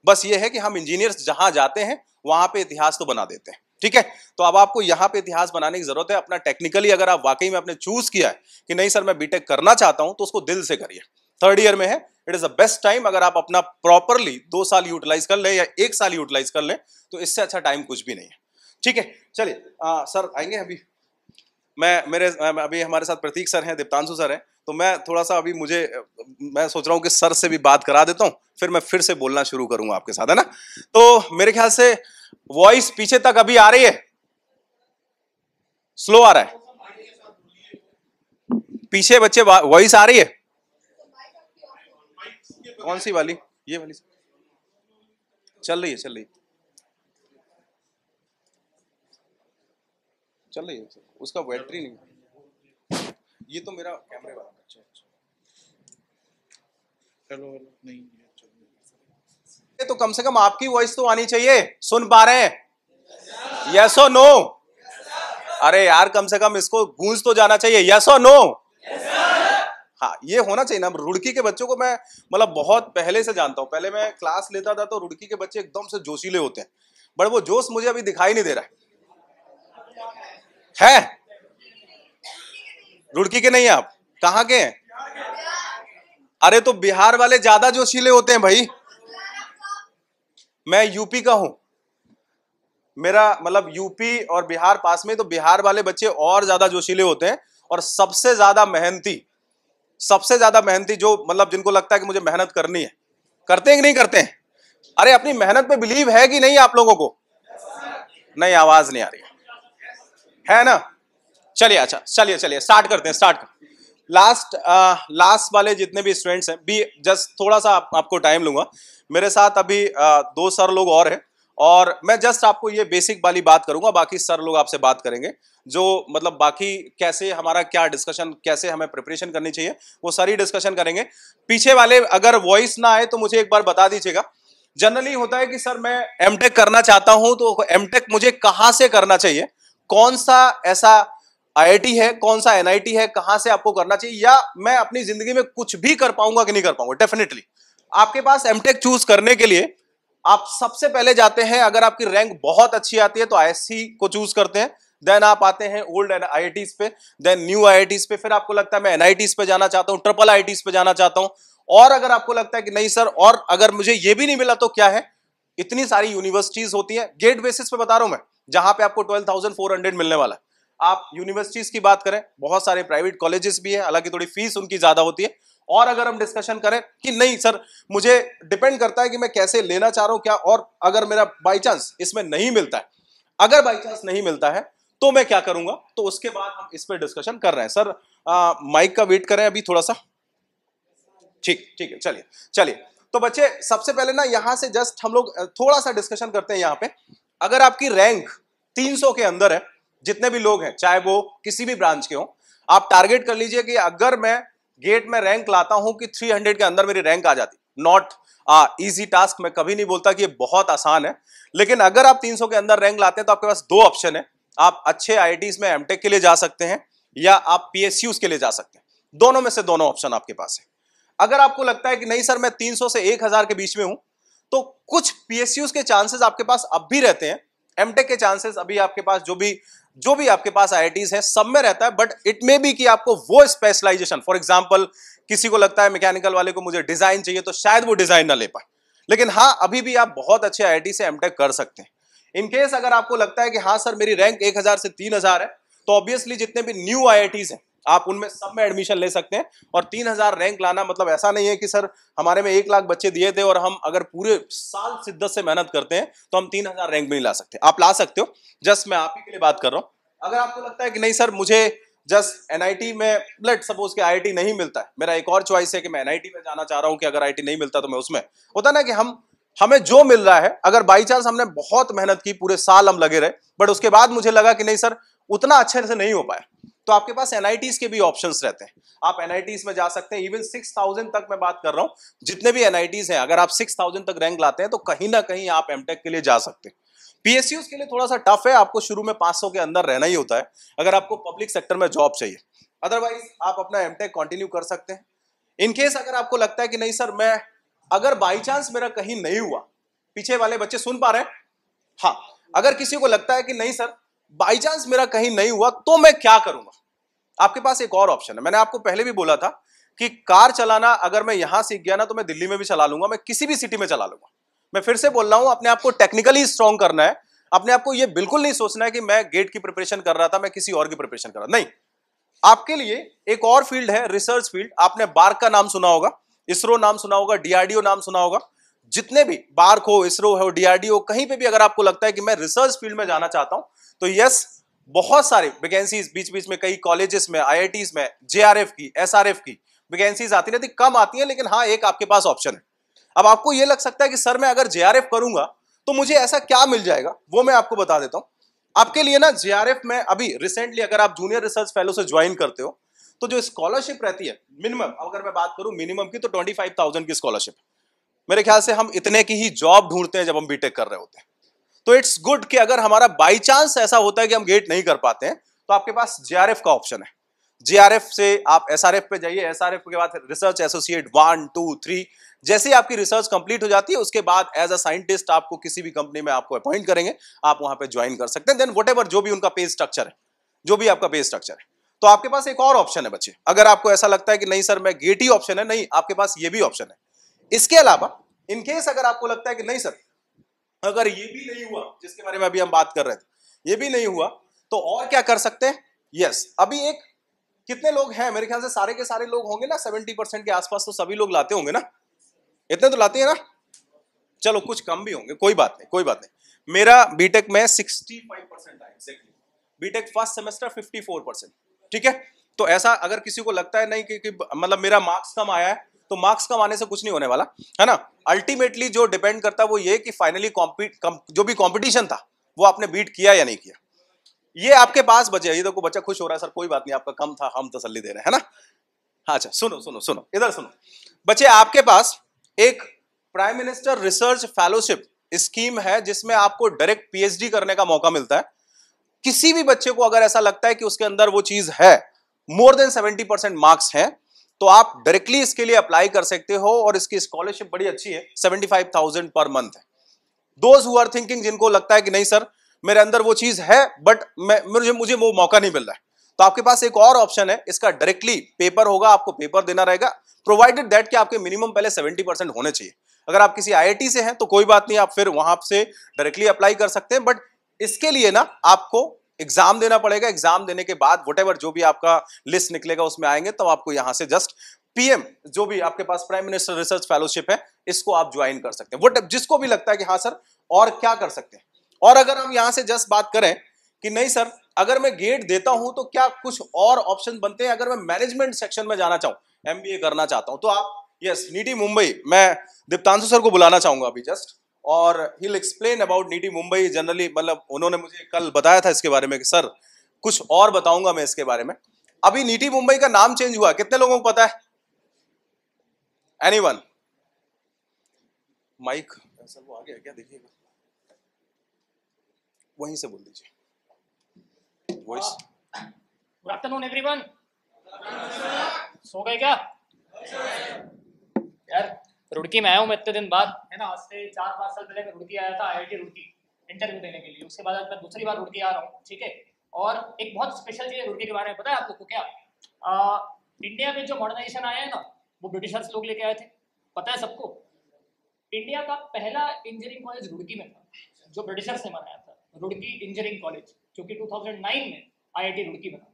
बस ये है कि हम इंजीनियर्स जहां जाते हैं वहां पे इतिहास तो बना देते हैं, ठीक है। तो अब आपको यहां पे इतिहास बनाने की जरूरत है। अपना टेक्निकली अगर आप वाकई में आपने चूज किया है कि नहीं सर मैं बीटेक करना चाहता हूं, तो उसको दिल से करिए। 3rd ईयर में है, it is the best time. अगर आप अपना प्रॉपरली 2 साल यूटिलाइज कर ले या 1 साल यूटिलाइज कर ले, तो इससे अच्छा टाइम कुछ भी नहीं है, ठीक है। चलिए सर आएंगे अभी। अभी हमारे साथ प्रतीक सर हैं, दीप्तांशु सर हैं, तो मैं थोड़ा सा अभी मैं सोच रहा हूँ कि सर से भी बात करा देता हूँ, फिर मैं फिर से बोलना शुरू करूंगा आपके साथ, है ना। तो मेरे ख्याल से वॉइस पीछे तक अभी आ रही है, स्लो आ रहा है, पीछे बच्चे वॉइस आ रही है? कौन सी वाली? ये वाली चल रही है, चल रही है, उसका बैटरी नहीं, ये तो मेरा कैमरे वाला। अच्छा हेलो नहीं, तो कम से कम आपकी वॉइस तो आनी चाहिए, सुन पा रहे हैं? यस और नो? अरे यार कम से कम इसको गूंज तो जाना चाहिए, यस और नो? हाँ ये होना चाहिए ना। रुड़की के बच्चों को मैं मतलब बहुत पहले से जानता हूँ, पहले मैं क्लास लेता था तो रुड़की के बच्चे एकदम से जोशीले होते हैं, बट वो जोश मुझे अभी दिखाई नहीं दे रहा है। रुड़की के नहीं है आप? कहाँ के हैं? अरे तो बिहार वाले ज्यादा जोशीले होते हैं भाई। मैं यूपी का हूं, मेरा मतलब यूपी और बिहार पास में, तो बिहार वाले बच्चे और ज्यादा जोशीले होते हैं, और सबसे ज्यादा मेहनती जो मतलब जिनको लगता है कि मुझे मेहनत करनी है, करते हैं कि नहीं करते हैं? अरे अपनी मेहनत पे बिलीव है कि नहीं आप लोगों को? नहीं, आवाज नहीं आ रही है ना। चलिए अच्छा, चलिए स्टार्ट करते हैं। लास्ट वाले जितने भी स्टूडेंट्स हैं, भी जस्ट थोड़ा सा आपको टाइम लूंगा। मेरे साथ अभी 2 सर लोग और हैं, और मैं जस्ट आपको ये बेसिक वाली बात करूंगा, बाकी सर लोग आपसे बात करेंगे, जो मतलब बाकी कैसे हमारा क्या डिस्कशन, कैसे हमें प्रिपरेशन करनी चाहिए, वो सारी डिस्कशन करेंगे। पीछे वाले अगर वॉइस ना आए तो मुझे एक बार बता दीजिएगा। जनरली होता है कि सर मैं एमटेक करना चाहता हूं, तो एमटेक मुझे कहां से करना चाहिए, कौन सा ऐसा IIT है, कौन सा NIT है, कहां से आपको करना चाहिए, या मैं अपनी जिंदगी में कुछ भी कर पाऊंगा कि नहीं कर पाऊंगा। डेफिनेटली आपके पास एमटेक चूज करने के लिए आप सबसे पहले जाते हैं, अगर आपकी रैंक बहुत अच्छी आती है तो ISC को चूज करते हैं, देन आप आते हैं ओल्ड IITs पे, देन न्यू IITs पे, फिर आपको लगता है मैं NITs पे जाना चाहता हूं, ट्रिपल IITs पे जाना चाहता हूं, और अगर आपको लगता है कि नहीं सर, और अगर मुझे ये भी नहीं मिला तो क्या है, इतनी सारी यूनिवर्सिटीज होती हैं, गेट बेसिस पे बता रहा हूं मैं, जहां पे आपको 12,400 मिलने वाला है। आप यूनिवर्सिटीज की बात करें, बहुत सारे प्राइवेट कॉलेजेस भी है, हालांकि थोड़ी फीस उनकी ज्यादा होती है, और अगर हम डिस्कशन करें कि नहीं सर मुझे डिपेंड करता है कि मैं कैसे लेना चाह रहा हूं क्या, और अगर मेरा बाई चांस इसमें नहीं मिलता है, अगर बाई चांस नहीं मिलता है तो मैं क्या करूंगा, तो उसके बाद हम इस पर डिस्कशन कर रहे हैं। सर माइक का वेट करें अभी थोड़ा सा, ठीक ठीक है, चलिए चलिए। तो बच्चे सबसे पहले ना यहां से जस्ट हम लोग थोड़ा सा डिस्कशन करते हैं। यहां पे अगर आपकी रैंक 300 के अंदर है, जितने भी लोग हैं चाहे वो किसी भी ब्रांच के हो, आप टारगेट कर लीजिए कि अगर मैं गेट में रैंक लाता हूं कि 300 के अंदर मेरी रैंक आ जाती। नॉट इजी टास्क, मैं कभी नहीं बोलता कि ये बहुत आसान है, लेकिन अगर आप 300 के अंदर रैंक लाते हैं तो आपके पास दो ऑप्शन है। आप अच्छे आईआईटीज में एमटेक के लिए जा सकते हैं या आप पीएसयूज के लिए जा सकते हैं, दोनों में से दोनों ऑप्शन आपके पास है। अगर आपको लगता है कि नहीं सर मैं 300 से 1000 के बीच में हूं, तो कुछ पीएसयूज के चांसेस आपके पास अब भी रहते हैं, एमटेक के चांसेस अभी आपके पास जो भी आपके पास आईआईटीज है सब में रहता है, बट इट मे बी कि आपको वो स्पेशलाइजेशन, फॉर एग्जांपल किसी को लगता है मैकेनिकल वाले को मुझे डिजाइन चाहिए तो शायद वो डिजाइन ना ले पाए, लेकिन हाँ अभी भी आप बहुत अच्छे आईआईटी से एमटेक कर सकते हैं। इनकेस अगर आपको लगता है कि हाँ सर मेरी रैंक 1000 से 3000 है, तो ऑब्वियसली जितने भी न्यू आईआईटीज हैं आप उनमें सब में एडमिशन ले सकते हैं। और 3000 रैंक लाना मतलब ऐसा नहीं है कि सर हमारे में 1 लाख बच्चे दिए थे और हम अगर पूरे साल शिद्दत से मेहनत करते हैं तो हम 3000 रैंक भी नहीं ला सकते। आप ला सकते हो, जस्ट मैं आप ही के लिए बात कर रहा हूं। अगर आपको लगता है कि नहीं सर मुझे जस्ट एनआईटी में, लेट सपोज कि आईआईटी नहीं मिलता है, मेरा एक और चॉइस है कि मैं एनआईटी में जाना चाह रहा हूं कि अगर आईआईटी नहीं मिलता तो मैं उसमें, होता ना कि हमें जो मिल रहा है, अगर बाई चांस हमने बहुत मेहनत की, पूरे साल हम लगे रहे, बट उसके बाद मुझे लगा कि नहीं सर उतना अच्छे से नहीं हो पाया, तो आपके पास एनआईटीज के भी ऑप्शंस रहते हैं। आप एनआईटीज में जा सकते हैं, इवन 6000 तक मैं बात कर रहा हूं, जितने भी एनआईटीज हैं अगर आप 6000 तक रैंक लाते हैं तो कहीं ना कहीं आप एमटेक के लिए जा सकते हैं। पीएसयूज के लिए थोड़ा सा टफ है, आपको शुरू में 500 के अंदर रहना ही होता है अगर आपको पब्लिक सेक्टर में जॉब चाहिए, अदरवाइज आप अपना एमटेक कंटिन्यू कर सकते हैं। इनकेस अगर आपको लगता है कि नहीं सर मैं, अगर बाई चांस मेरा कहीं नहीं हुआ, पीछे वाले बच्चे सुन पा रहे हैं? हाँ, अगर किसी को लगता है कि नहीं सर बाई चांस मेरा कहीं नहीं हुआ तो मैं क्या करूंगा, आपके पास एक और ऑप्शन है। मैंने आपको पहले भी बोला था कि कार चलाना अगर मैं यहां सीख गया ना तो मैं दिल्ली में भी चला लूंगा, मैं किसी भी सिटी में चला लूंगा। मैं फिर से बोल रहा हूं, अपने आप को टेक्निकली स्ट्रॉन्ग करना है। अपने आप को यह बिल्कुल नहीं सोचना है कि मैं गेट की प्रिपरेशन कर रहा था, मैं किसी और की प्रिपरेशन कर रहा, नहीं। आपके लिए एक और फील्ड है, रिसर्च फील्ड। आपने बार्क का नाम सुना होगा, इसरो नाम सुना होगा, डीआरडीओ नाम सुना होगा। जितने भी बार्क हो, इसरो हो, डीआरडीओ, कहीं पे भी अगर आपको लगता है कि मैं रिसर्च फील्ड में जाना चाहता हूं तो यस, बहुत सारे वैकेंसीज बीच बीच में कई कॉलेजेस में, आईआईटीज में, जेआरएफ की, एसआरएफ की वैकेंसीज आती रहती, कम आती है, लेकिन हाँ एक आपके पास ऑप्शन है। अब आपको यह लग सकता है कि सर मैं अगर जेआरएफ करूंगा तो मुझे ऐसा क्या मिल जाएगा, वो मैं आपको बता देता हूं। आपके लिए ना जेआरएफ में अभी रिसेंटली अगर आप जूनियर रिसर्च फेलो से ज्वाइन करते हो तो जो स्कॉलरशिप रहती है मिनिमम, अगर मैं बात करूं मिनिमम की, तो 25,000 की स्कॉलरशिप। मेरे ख्याल से हम इतने की ही जॉब ढूंढते हैं जब हम बीटेक कर रहे होते हैं। तो इट्स गुड कि अगर हमारा बाई चांस ऐसा होता है कि हम गेट नहीं कर पाते हैं तो आपके पास जेआरएफ का ऑप्शन है। जेआरएफ से आप एसआरएफ पे जाइए, एसआरएफ के बाद रिसर्च एसोसिएट 1, 2, 3, जैसे आपकी रिसर्च कंप्लीट हो जाती है उसके बाद एज अ साइंटिस्ट आपको किसी भी कंपनी में आपको अपॉइंट करेंगे, आप वहां पे ज्वाइन कर सकते हैं। देन व्हाटएवर जो भी उनका पे स्ट्रक्चर है, जो भी आपका पे स्ट्रक्चर है, तो आपके पास एक और ऑप्शन है बच्चे। अगर आपको ऐसा लगता है कि नहीं सर मैं गेट ही ऑप्शन है, नहीं, आपके पास ये भी ऑप्शन है। इसके अलावा इनकेस अगर आपको लगता है कि नहीं सर अगर ये भी नहीं हुआ, जिसके बारे में अभी हम बात कर रहे थे, ये भी नहीं हुआ, तो और क्या कर सकते हैं? यस, अभी एक कितने लोग हैं, मेरे ख्याल से सारे के सारे लोग होंगे ना, 70% के आसपास तो सभी लोग लाते होंगे ना, इतने तो लाते हैं ना, चलो कुछ कम भी होंगे, कोई बात नहीं, कोई बात नहीं। मेरा बीटेक में 65% आया एग्जैक्टली, बीटेक फर्स्ट सेमेस्टर 54%, ठीक है। तो ऐसा अगर किसी को लगता है नहीं कि मतलब मेरा मार्क्स कम आया है, तो मार्क्स कम आने से कुछ नहीं होने वाला है ना। अल्टीमेटली जो डिपेंड करता है वो ये कि फाइनली जो भी कंपटीशन था वो आपने बीट किया या नहीं किया, ये आपके पास बचे। ये देखो बच्चा खुश हो रहा है, सर कोई बात नहीं, आपका कम था, हम तसल्ली दे रहे हैं, है ना। हाँ, अच्छा सुनो सुनो सुनो, इधर सुनो बच्चे, आपके पास एक prime minister research fellowship scheme है जिसमें आपको डायरेक्ट पीएचडी करने का मौका मिलता है। किसी भी बच्चे को अगर ऐसा लगता है कि उसके अंदर वो चीज है, मोर देन 70% मार्क्स हैं, तो आप डायरेक्टली इसके लिए अप्लाई कर सकते हो और इसकी स्कॉलरशिप बड़ी अच्छी है, 75,000 पर मंथ है। दोज हु आर थिंकिंग, जिनको लगता है कि नहीं सर मेरे अंदर वो चीज है बट मुझे वो मौका नहीं मिल रहा है, तो आपके पास एक और ऑप्शन है, इसका डायरेक्टली पेपर होगा, आपको पेपर देना रहेगा, प्रोवाइडेड दैट कि आपके मिनिमम पहले 70% होने चाहिए। अगर आप किसी आईआईटी से हैं तो कोई बात नहीं, आप फिर वहां से डायरेक्टली अप्लाई कर सकते हैं, बट इसके लिए ना आपको एग्जाम देना पड़ेगा। एग्जाम देने के बाद व्हाटएवर जो भी आपका लिस्ट निकलेगा उसमें आएंगे, तो आपको यहां से जस्ट पीएम जो भी आपके पास प्राइम मिनिस्टर रिसर्च फेलोशिप है, इसको आप ज्वाइन कर सकते हैं। वो जिसको भी लगता है कि हाँ सर और क्या कर सकते हैं। और अगर हम यहां से जस्ट बात करें कि नहीं सर अगर मैं गेट देता हूं तो क्या कुछ और ऑप्शन बनते हैं, अगर मैं मैनेजमेंट सेक्शन में जाना चाहूं, एमबीए करना चाहता हूं, तो आप यस नीटी मुंबई, मैं दीप्तांशु सर को बुलाना चाहूंगा अभी जस्ट, और he will explain about neat Mumbai generally. मतलब उन्होंने मुझे कल बताया था इसके बारे में कि सर कुछ और बताऊंगा मैं इसके बारे में। अभी नीटी मुंबई का नाम चेंज हुआ, कितने लोगों को पता है? एनीवन? माइक सर वो आ गया क्या, देखिएगा वहीं से बोल दीजिए वॉइस। Good afternoon everyone. सो गए क्या यार? रुड़की में आया हूँ मैं इतने दिन बाद, है ना। आज से 4-5 साल पहले मैं रुड़की आया था IIT रुड़की इंटरव्यू देने के लिए। उसके बाद आज मैं दूसरी बार रुड़की आ रहा हूँ, ठीक है। और एक बहुत स्पेशल चीज़ है रुड़की के बारे में, पता है आप लोग को क्या? इंडिया में जो मॉडर्नाइजेशन आया है ना, वो ब्रिटिशर्स लोग लेके आए थे, पता है सबको। इंडिया का पहला इंजीनियरिंग कॉलेज रुड़की में था, जो ब्रिटिशर्स ने बनाया था, रुड़की इंजीनियरिंग कॉलेज, जो कि 2009 में IIT रुड़की बना।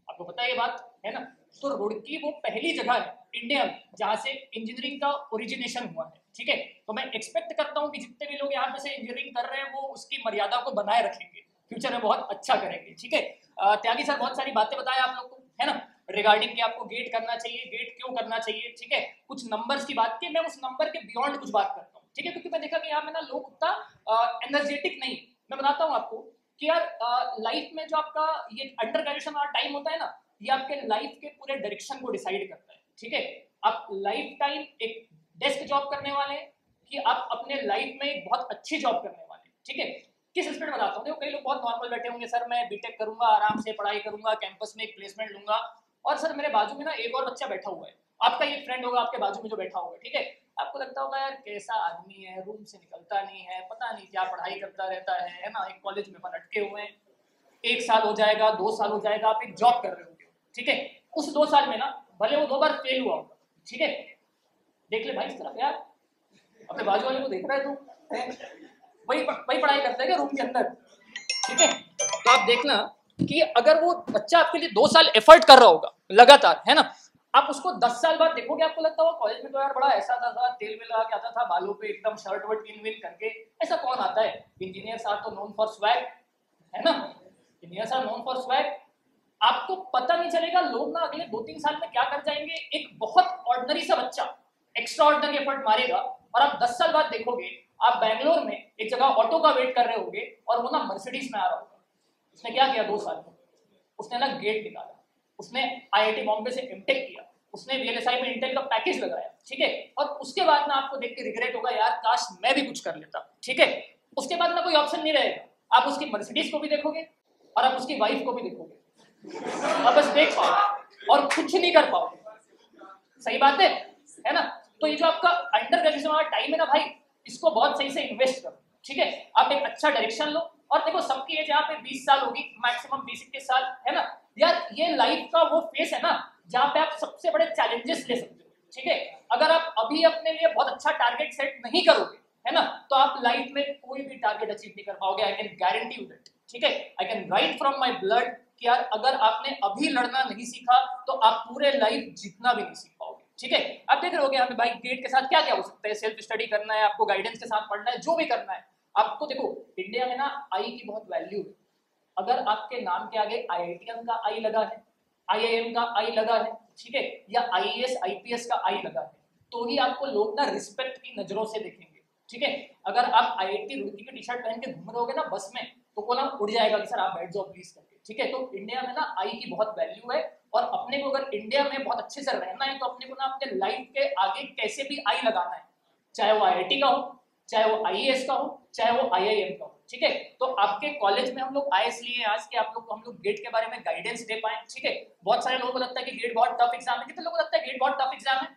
आपको पता है ये बात, है ना। तो रुड़की वो पहली जगह है इंडिया में जहाँ से इंजीनियरिंग का ओरिजिनेशन हुआ है, ठीक है। तो मैं एक्सपेक्ट करता हूँ कि जितने भी लोग यहाँ पे से इंजीनियरिंग कर रहे हैं वो उसकी मर्यादा को बनाए रखेंगे, फ्यूचर में बहुत अच्छा करेंगे, ठीक है। त्यागी सर बहुत सारी बातें बताए आप लोग को, है ना, रिगार्डिंग कि आपको गेट करना चाहिए, गेट क्यों करना चाहिए, ठीक है। कुछ नंबर्स की बात की, मैं उस नंबर के बियॉन्ड कुछ बात करता हूँ, ठीक है। क्योंकि मैं देखा कि यहाँ में ना लोग उतना एनर्जेटिक नहीं। मैं बताता हूँ आपको कि यार लाइफ में जो आपका ये अंडर ग्रेजुएशन वाला टाइम होता है ना, ये आपके लाइफ के पूरे डायरेक्शन को डिसाइड करता है, ठीक है। आप लाइफ टाइम एक डेस्क जॉब करने वाले हैं कि आप अपने लाइफ में एक बहुत अच्छी जॉब करने वाले हैं, ठीक है। किस स्पीड में बताता हूँ, देखो कई लोग बहुत नॉर्मल बैठे होंगे, सर मैं बीटेक करूंगा, आराम से पढ़ाई करूंगा, कैंपस में एक प्लेसमेंट लूंगा, और सर मेरे बाजू में ना एक और बच्चा बैठा हुआ है, आपका एक फ्रेंड होगा आपके बाजू में जो बैठा हुआ है, ठीक है। आपको लगता होगा यार कैसा आदमी है, रूम से निकलता नहीं है, पता नहीं क्या पढ़ाई करता रहता है ना, एक कॉलेज में अपन अटके हुए हैं, 1 साल हो जाएगा, 2 साल हो जाएगा, आप एक जॉब कर रहे होंगे, ठीक है। उस 2 साल में ना भले वो 2 बार फेल हुआ होगा, ठीक है। देख ले भाई इस तरफ यार, अपने बाजू वाले को देख रहा है तू, वही पढ़ाई करता है क्या रूम के अंदर, ठीक है। तो आप देखना कि अगर वो बच्चा आपके लिए 2 साल एफर्ट कर रहा होगा लगातार, है ना, आप उसको 10 साल बाद देखोगे, आपको लगता होगा कॉलेज में तो यार बड़ा ऐसा था, तेल वेल लगा के आता था, बालों पे एकदम शर्ट वर्ट इन विन करके, ऐसा कौन आता है? इंजीनियर्स आर तो नोन फॉर स्वैग, है ना, engineers are known for swag. आपको पता नहीं चलेगा लोग ना अगले 2-3 साल में क्या कर जाएंगे। एक बहुत ऑर्डिनरी सा बच्चा एक्स्ट्रा ऑर्डिनरी एफर्ट मारेगा, और आप 10 साल बाद देखोगे आप बैंगलोर में एक जगह ऑटो का वेट कर रहे होगे और वो ना मर्सिडीज में आ रहा होगा। उसने क्या किया 2 साल में? उसने ना गेट निकाला, उसने IIT बॉम्बे से एमटेक किया, उसने VLSI में इंटेल का पैकेज लगाया, ठीक है। और उसके बाद ना आपको देख के रिग्रेट होगा यार काश मैं भी कुछ कर लेता, ठीक है। उसके बाद ना कोई ऑप्शन नहीं रहेगा, आप उसकी मर्सिडीज को भी देखोगे और आप उसकी वाइफ को भी देखोगे, आप बस देख पाओगे और कुछ नहीं कर पाओगे। सही बात है ना। तो ये जो आपका अंडर ग्रेजुएशन वाला टाइम है ना भाई, इसको बहुत सही से इन्वेस्ट करो, ठीक है। आप एक अच्छा डायरेक्शन लो, और देखो सबकी एज यहाँ पे 20 साल होगी, मैक्सिमम 20-21 साल, है ना। यार ये लाइफ का वो फेस है ना जहाँ पे आप सबसे बड़े चैलेंजेस ले सकते हो, ठीक है। अगर आप अभी अपने लिए बहुत अच्छा टारगेट सेट नहीं करोगे, है ना, तो आप लाइफ में कोई भी टारगेट अचीव नहीं कर पाओगे। I can guarantee you that, ठीक है। I can write from my blood कि यार अगर आपने अभी लड़ना नहीं सीखा तो आप पूरे लाइफ जीतना भी नहीं सीख पाओगे, ठीक है। आप देख रहे होगे यहाँ पे भाई गेट के साथ क्या क्या हो सकता है, सेल्फ स्टडी करना है, आपको गाइडेंस के साथ पढ़ना है, जो भी करना है आपको। देखो इंडिया में ना आई की बहुत वैल्यू है। अगर आपके नाम के आगे IITM का आई लगा है, IIM का आई लगा है, ठीक है, या IAS IPS का आई लगा है, तो ही आपको लोग ना रिस्पेक्ट की नजरों से देखेंगे, ठीक है। अगर आप IIT रुड़की की टी-शर्ट पहन के घूम रहे होगे ना बस में, तो वो ना उड़ जाएगा कि सर आप बैठ जाओ प्लीज करके, ठीक है। तो इंडिया में ना आई की बहुत वैल्यू है, और अपने को अगर इंडिया में बहुत अच्छे से रहना है तो अपने को ना अपने लाइफ के आगे कैसे भी आई लगाना है, चाहे वो IIT का हो, चाहे वो IAS का हो, चाहे वो IIM का हो, ठीक है। तो आपके कॉलेज में हम लोग आए इसलिए आज कि आप लोग को हम लोग गेट के बारे में गाइडेंस दे पाए, ठीक है। बहुत सारे लोगों को लगता है कि गेट बहुत टफ एग्जाम है। कितने लोगों को लगता है गेट बहुत टफ एग्जाम है?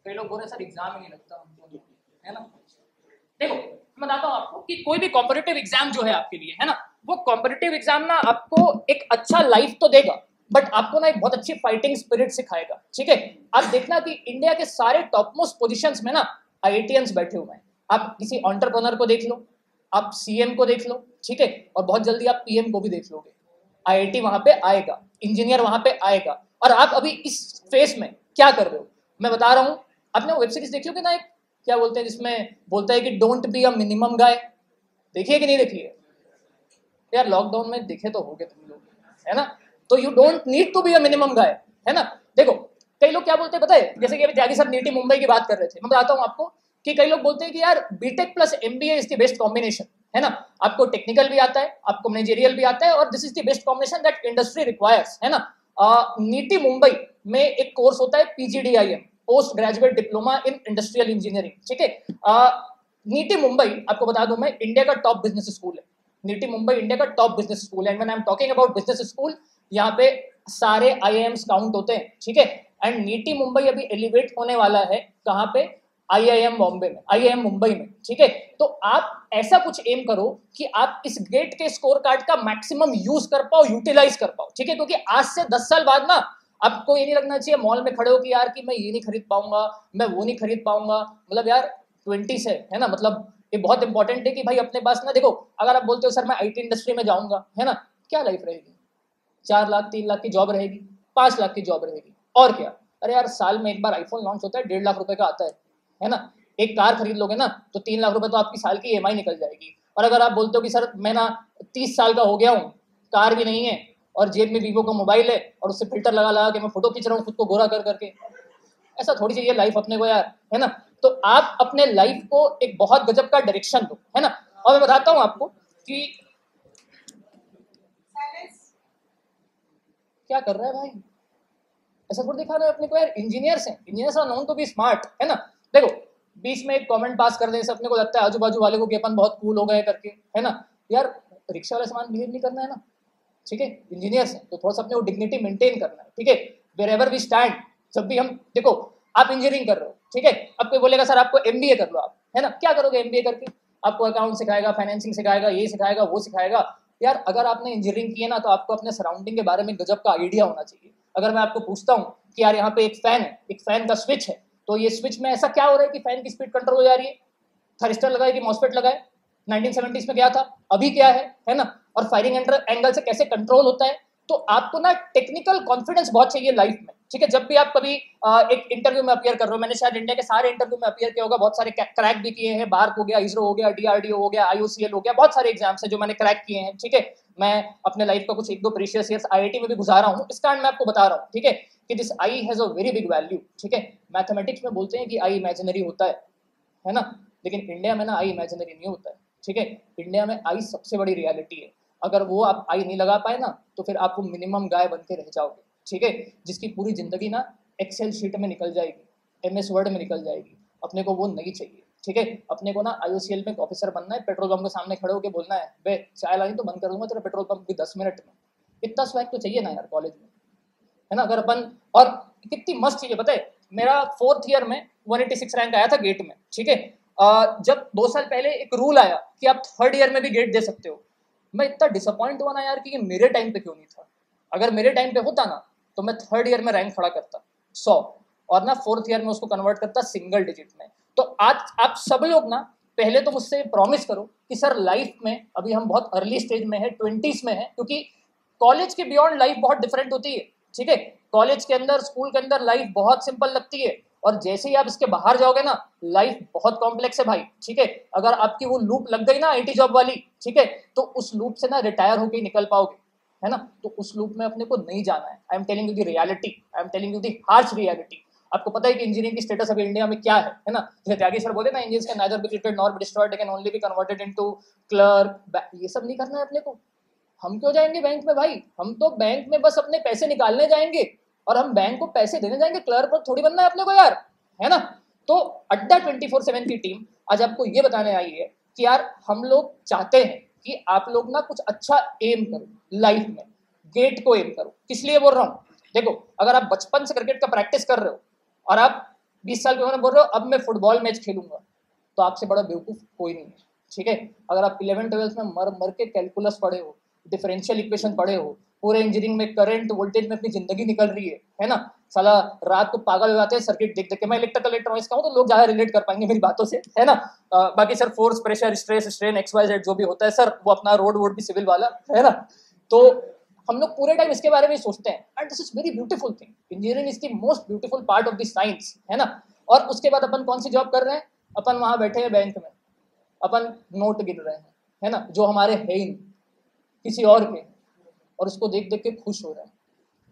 कई लोग बोल रहे सर एग्जाम ही नहीं लगता हमको, है ना। देखो मैं बताता हूँ आपको कि कोई भी कॉम्पिटिटिव एग्जाम जो है आपके लिए, है ना, वो कॉम्पिटिटिव एग्जाम ना आपको एक अच्छा लाइफ तो देगा, बट आपको ना एक बहुत अच्छी फाइटिंग स्पिरिट सिखाएगा, ठीक है। आप देखना कि इंडिया के सारे टॉप मोस्ट पोजीशंस में ना IITians बैठे हुए हैं। आप किसी एंटरप्रेन्योर को देख लो, आप CM को देख लो, ठीक है, और बहुत जल्दी आप PM को भी देख लोगे। IIT वहां पे आएगा, इंजीनियर वहां पे आएगा। और आप अभी इस फेस में क्या कर रहे हो, मैं बता रहा हूँ। आपने वेब सीरीज देखी होगी ना, एक क्या बोलते हैं जिसमें बोलता है कि डोंट बी अ मिनिमम गाय, देखिए कि नहीं देखिए यार? लॉकडाउन में देखे तो होगे तुम लोग, है ना? तो you don't need to be a minimum guy, है ना? देखो कई लोग क्या बोलते हैं पता है, जैसे कि अभी त्यागी सर नीटी मुंबई की बात कर रहे थे, मैं बताता हूँ आपको कि कई लोग बोलते हैं कि यार BTech plus MBA is the best combination, है ना? आपको टेक्निकल भी आता है, आपको मैनेजरियल भी आता है, और this is the best combination that industry requires, है ना? नीटी मुंबई में एक कोर्स होता है PGDIM, post graduate diploma in industrial engineering, ठीक है? नीटी मुंबई आपको बता दूं मैं, इंडिया का टॉप बिजनेस स्कूल है। नीटी मुंबई इंडिया का टॉप बिजनेस स्कूल है। And when I am talking about business school, यहाँ पे सारे IIMs काउंट होते हैं, ठीक है? एंड नीटी मुंबई अभी एलिवेट होने वाला है कहाँ पे? IIM बॉम्बे में, IIM मुंबई में, ठीक है? तो आप ऐसा कुछ एम करो कि आप इस गेट के स्कोर कार्ड का मैक्सिमम यूज कर पाओ, यूटिलाइज कर पाओ, ठीक है? क्योंकि आज से 10 साल बाद ना आपको ये नहीं लगना चाहिए मॉल में खड़े हो कि यार कि मैं ये नहीं खरीद पाऊंगा, मैं वो नहीं खरीद पाऊंगा। मतलब यार 20 है ना? मतलब ये बहुत इंपॉर्टेंट है कि भाई अपने पास ना, देखो अगर आप बोलते हो सर मैं IT इंडस्ट्री में जाऊंगा, है ना? क्या लाइफ रहेगी? 4 लाख 3 लाख की जॉब रहेगी, 5 लाख की जॉब रहेगी, और क्या? अरे यार साल में एक बार आईफोन लॉन्च होता है, 1.5 लाख रुपए का आता है ना? एक कार खरीद लोगे ना तो 3 लाख रुपए तो आपकी साल की EMI निकल जाएगी। और अगर आप बोलते हो कि सर मैं ना 30 साल का हो गया हूँ, कार भी नहीं है, और जेब में वीवो का मोबाइल है, और उससे फिल्टर लगा लगा के मैं फोटो खींच रहा हूँ खुद को गोरा कर करके, ऐसा थोड़ी चाहिए लाइफ अपने को यार, है ना? तो आप अपने लाइफ को एक बहुत गजब का डायरेक्शन दो, है ना? और मैं बताता हूँ आपको कि क्या कर रहा है भाई, ऐसा थोड़ी दिखा रहा है अपने को यार। इंजीनियर्स हैं, engineers are known to be smart, है ना? देखो बीच में एक कमेंट पास कर देने से अपने को लगता है आजू बाजू वाले को कि अपन बहुत कूल हो गए करके, है ना? यार रिक्शा वाले समान बिहेव नहीं करना है ना, ठीक है? इंजीनियर्स हैं तो थोड़ा सा अपने को डिग्निटी मेंटेन करना है, ठीक है? वेर एवर वी स्टैंड, जब भी हम, देखो आप इंजीनियरिंग कर रहे हो, ठीक है? अब कोई बोलेगा सर आपको MBA कर लो आप, है ना? क्या करोगे MBA करके? आपको अकाउंट सिखाएगा, फाइनेंसिंग सिखाएगा, ये सिखाएगा, वो सिखाएगा। यार अगर आपने इंजीनियरिंग की है ना तो आपको अपने सराउंडिंग के बारे में गजब का आइडिया होना चाहिए। अगर मैं आपको पूछता हूँ कि यार यहाँ पे एक फैन है, एक फैन का स्विच है, तो ये स्विच में ऐसा क्या हो रहा है कि फैन की स्पीड कंट्रोल हो जा रही है? थरिस्टर लगाए कि मॉसफेट लगाए? 1970s में क्या था, अभी क्या है ना? और फायरिंग एंगल से कैसे कंट्रोल होता है? तो आपको ना टेक्निकल कॉन्फिडेंस बहुत चाहिए लाइफ में, ठीक है? जब भी आप कभी एक इंटरव्यू में अपीयर कर रहे हो, मैंने शायद इंडिया के सारे इंटरव्यू में अपीयर किया होगा, बहुत सारे क्रैक भी किए हैं, बार्क हो गया, इसरो हो गया, DRDO हो गया, IOCL हो गया, बहुत सारे एग्जाम्स हैं जो मैंने क्रैक किए हैं, ठीक है? मैं अपने लाइफ का कुछ 1-2 प्रीशियस ईयर्स IIT में भी गुजारा हूँ, इस कारण मैं आपको बता रहा हूँ, ठीक है? कि this I has a very big value, ठीक है? मैथमेटिक्स में बोलते हैं कि आई इमेजिनरी होता है ना? लेकिन इंडिया में ना आई इमेजिनरी नहीं होता है, ठीक है? इंडिया में आई सबसे बड़ी रियलिटी है। अगर वो आप आई नहीं लगा पाए ना तो फिर आपको मिनिमम गाय बन के रह जाओगे, ठीक है? जिसकी पूरी जिंदगी ना एक्सेल शीट में निकल जाएगी, MS वर्ड में निकल जाएगी। अपने को वो नहीं चाहिए, ठीक है? अपने को ना IOCL में ऑफिसर बनना है, पेट्रोल पंप के सामने खड़े होकर बोलना है बे चाय लानी तो बंद कर दूंगा तेरा पेट्रोल पंप भी 10 मिनट में। इतना स्वैग तो चाहिए ना यार कॉलेज में, है ना? अगर अपन, और कितनी मस्त चीज़ है पता है, मेरा 4th ईयर में 186 रैंक आया था गेट में, ठीक है? जब 2 साल पहले एक रूल आया कि आप 3rd ईयर में भी गेट दे सकते हो, मैं इतना डिसअपॉइंट हुआ ना यार कि ये मेरे टाइम पे क्यों नहीं था। अगर मेरे टाइम पे होता ना तो मैं 3rd ईयर में रैंक खड़ा करता 100, और ना 4th ईयर में उसको कन्वर्ट करता सिंगल डिजिट में। तो आज आप सब लोग ना पहले तो मुझसे प्रॉमिस करो कि सर लाइफ में अभी हम बहुत अर्ली स्टेज में है, 20s में है, क्योंकि कॉलेज के बियॉन्ड लाइफ बहुत डिफरेंट होती है, ठीक है? कॉलेज के अंदर, स्कूल के अंदर लाइफ बहुत सिंपल लगती है, और जैसे ही आप इसके बाहर जाओगे ना लाइफ बहुत कॉम्प्लेक्स है भाई, ठीक है? अगर आपकी वो लूप लग गई ना IT जॉब वाली, ठीक है, तो उस लूप से ना रिटायर होके ही निकल पाओगे, है ना? तो उस लूप में अपने को नहीं जाना है। I am telling you the reality, I am telling you the harsh reality. आपको पता है कि इंजीनियरिंग की स्टेटस अभी इंडिया में क्या है ना? जैसे त्यागी सर बोले ना, engineers can neither be created nor be destroyed, they can only be converted into clerk. ये सब नहीं करना है अपने को। हम क्यों जाएंगे बैंक में भाई? हम तो बैंक में बस अपने पैसे निकालने जाएंगे, और हम बैंक को पैसे देने जाएंगे, क्लर्क पर थोड़ी बनना है अपने को यार, है ना? तो अड्डा 24/7 की टीम आज आपको ये बताने आई है कि यार हम लोग चाहते हैं कि आप लोग ना कुछ अच्छा एम करो लाइफ में, गेट को एम करो। किस लिए बोल रहा हूँ? देखो अगर आप बचपन से क्रिकेट का प्रैक्टिस कर रहे हो और आप 20 साल के उम्र में बोल रहे हो अब मैं फुटबॉल मैच खेलूंगा, तो आपसे बड़ा बेवकूफ कोई नहीं है, ठीक है? अगर आप 11th-12th में मर मर के कैलकुलस पढ़े हो, डिफरेंशियल इक्वेशन पढ़े हो, पूरे इंजीनियरिंग में करंट वोल्टेज में अपनी जिंदगी निकल रही है ना? साला रात को पागल हो जाते हैं सर्किट देख देख के। मैं इलेक्ट्रिकल इलेक्ट्रॉनिक्स का हूँ तो लोग ज़्यादा रिलेट कर पाएंगे मेरी बातों से, है ना? बाकी sir force, pressure, stress, strain, XYZ जो भी होता है सर वो अपना रोड वोड भी सिविल वाला, है ना? तो हम लोग पूरे टाइम इसके बारे में सोचते हैं, and this is very beautiful thing. Engineering is the most beautiful part of the science, है ना। और उसके बाद अपन कौन सी जॉब कर रहे हैं, अपन वहां बैठे हैं बैंक में, अपन नोट गिन रहे हैं, है ना, जो हमारे है ही नहीं, किसी और के, और उसको देख देख के खुश हो रहा है।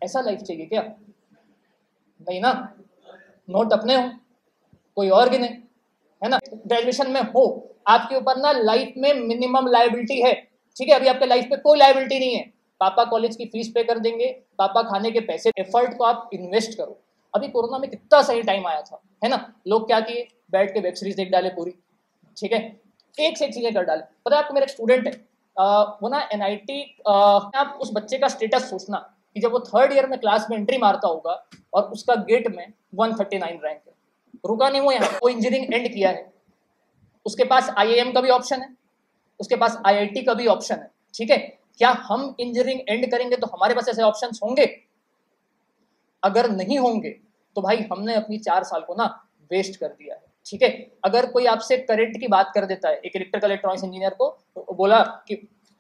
ऐसा लाइफ चाहिए क्या? नहीं ना, नोट अपने हो, कोई और गिने, है ना। ग्रेजुएशन में हो, आपके ऊपर ना लाइफ में मिनिमम लायबिलिटी है, ठीक है। अभी आपके लाइफ पे कोई लायबिलिटी नहीं है, पापा कॉलेज की फीस पे कर देंगे, पापा खाने के पैसे, एफर्ट को आप इन्वेस्ट करो। अभी कोरोना में कितना सही टाइम आया था, है ना। लोग क्या किए, बैठ के वेब सीरीज देख डाले पूरी, ठीक है, एक से एक चीजें कर डाले। पता है आपको, मेरा एक स्टूडेंट है, वो ना NIT, आप उस बच्चे का स्टेटस सोचना कि जब वो 3rd ईयर में क्लास में एंट्री मारता होगा और उसका गेट में 139 रैंक है, रुका नहीं वो यहाँ, वो इंजीनियरिंग एंड किया है, उसके पास IIM का भी ऑप्शन है, उसके पास IIT का भी ऑप्शन है, ठीक है। क्या हम इंजीनियरिंग एंड करेंगे तो हमारे पास ऐसे ऑप्शंस होंगे? अगर नहीं होंगे तो भाई हमने अपनी 4 साल को ना वेस्ट कर दिया है, ठीक है। अगर कोई आपसे करंट की बात कर देता है, एक इलेक्ट्रिकल इलेक्ट्रॉनिक्स इंजीनियर को तो बोला कि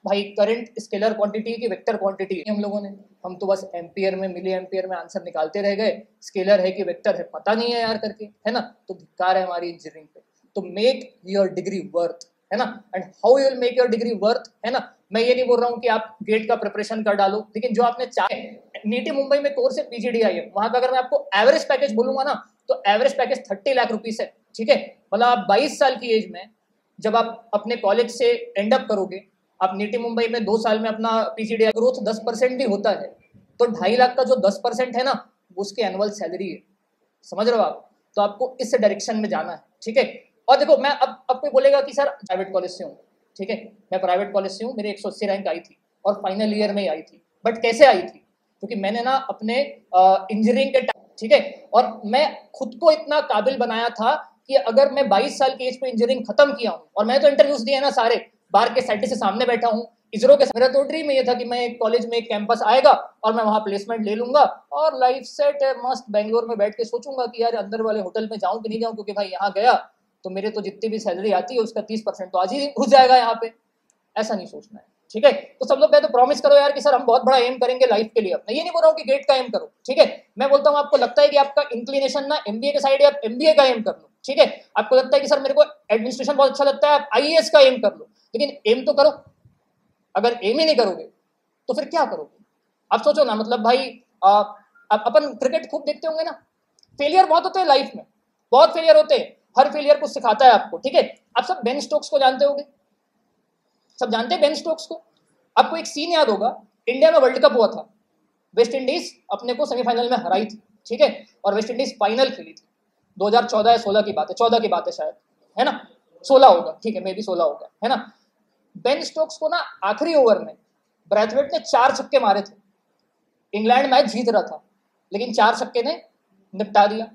भाई करंट स्केलर क्वांटिटी की वेक्टर क्वांटिटी, हम लोगों ने, हम तो बस एम्पियर में, मिली एम्पियर में आंसर निकालते रह गए, स्केलर है कि वेक्टर है पता नहीं है यार करके, है ना। तो धिक्कार है हमारी इंजीनियरिंग पे। तो मेक योर डिग्री वर्थ, है ना, and how you will make your degree worth, है ना। मैं ये नहीं बोल रहा हूँ कि आप गेट का प्रिपरेशन कर डालो, लेकिन जो आपने चाहे, नीटी मुंबई में कोर्स है PGDIM, वहां का अगर मैं आपको एवरेज पैकेज बोलूंगा ना तो एवरेज पैकेज 30 लाख रुपीस है, ठीक है। मतलब आप 22 साल की एज में जब आप अपने कॉलेज से एंड अप करोगे, आप नीटी मुंबई में 2 साल में अपना PGDI ग्रोथ 10% भी होता है, तो 2.5 लाख का जो 10% है ना, वो उसकी एनुअल सैलरी है, समझ रहे हो आप। तो आपको इस डायरेक्शन में जाना है, ठीक है। और देखो, मैं अब कोई बोलेगा कि सर प्राइवेट कॉलेज से हूँ, ठीक है, मैं प्राइवेट कॉलेज से हूँ, मेरी 180 रैंक आई थी और फाइनल ईयर में ही आई थी, बट कैसे आई थी, क्योंकि मैंने ना अपने इंजीनियरिंग के टाइम, ठीक है, और मैं खुद को इतना काबिल बनाया था कि अगर मैं 22 साल की एज पे इंजीनियरिंग खत्म किया हूँ, और मैं तो इंटरव्यूज दिए ना सारे, बाहर के साइंटिस्ट के सामने बैठा हूँ, इसरो के, मेरा तो ड्रीम ये था कि मैं कॉलेज में एक कैंपस आएगा और मैं वहां प्लेसमेंट ले लूंगा और लाइफ सेट है, मस्त बेंगलोर में बैठ के सोचूंगा कि यार अंदर वाले होटल में जाऊं कि नहीं जाऊं, क्योंकि भाई यहाँ गया तो मेरे तो जितनी भी सैलरी आती है उसका 30% तो आज ही घुस जाएगा यहाँ पे। ऐसा नहीं सोचना है, ठीक है। तो सब लोग कहते तो प्रॉमिस करो यार कि सर हम बहुत बड़ा एम करेंगे लाइफ के लिए अपना, ये नहीं बोल रहा हूँ कि गेट का एम करो, ठीक है। मैं बोलता हूँ आपको लगता है कि आपका इंक्लिनेशन ना MBA के साइड है, आप MBA का एम कर लो, ठीक है। आपको लगता है कि सर मेरे को एडमिनिस्ट्रेशन बहुत अच्छा लगता है, आप IAS का एम कर लो, लेकिन एम तो करो। अगर एम ही नहीं करोगे तो फिर क्या करोगे? आप सोचो ना, मतलब भाई अपन क्रिकेट खूब देखते होंगे ना, फेलियर बहुत होते हैं लाइफ में, बहुत फेलियर होते हैं, हर फेलियर कुछ सिखाता है आपको, ठीक है। आप सब बेन स्टोक्स को जानते होंगे, सब जानते हैं बेन स्टोक्स को। आपको एक सीन याद होगा, इंडिया में वर्ल्ड कप हुआ था, वेस्ट इंडीज अपने को सेमीफाइनल में हराई थी, ठीक है, और वेस्ट इंडीज फाइनल खेली थी, 2014 या 16 की बात है, 14 की बात है शायद, है ना, 16 होगा, ठीक है, मे बी 16 होगा, है ना। बेन स्टोक्स को ना आखिरी ओवर में ब्रैथवेट ने 4 छक्के मारे थे, इंग्लैंड मैच जीत रहा था, लेकिन 4 छक्के ने निपटा दिया।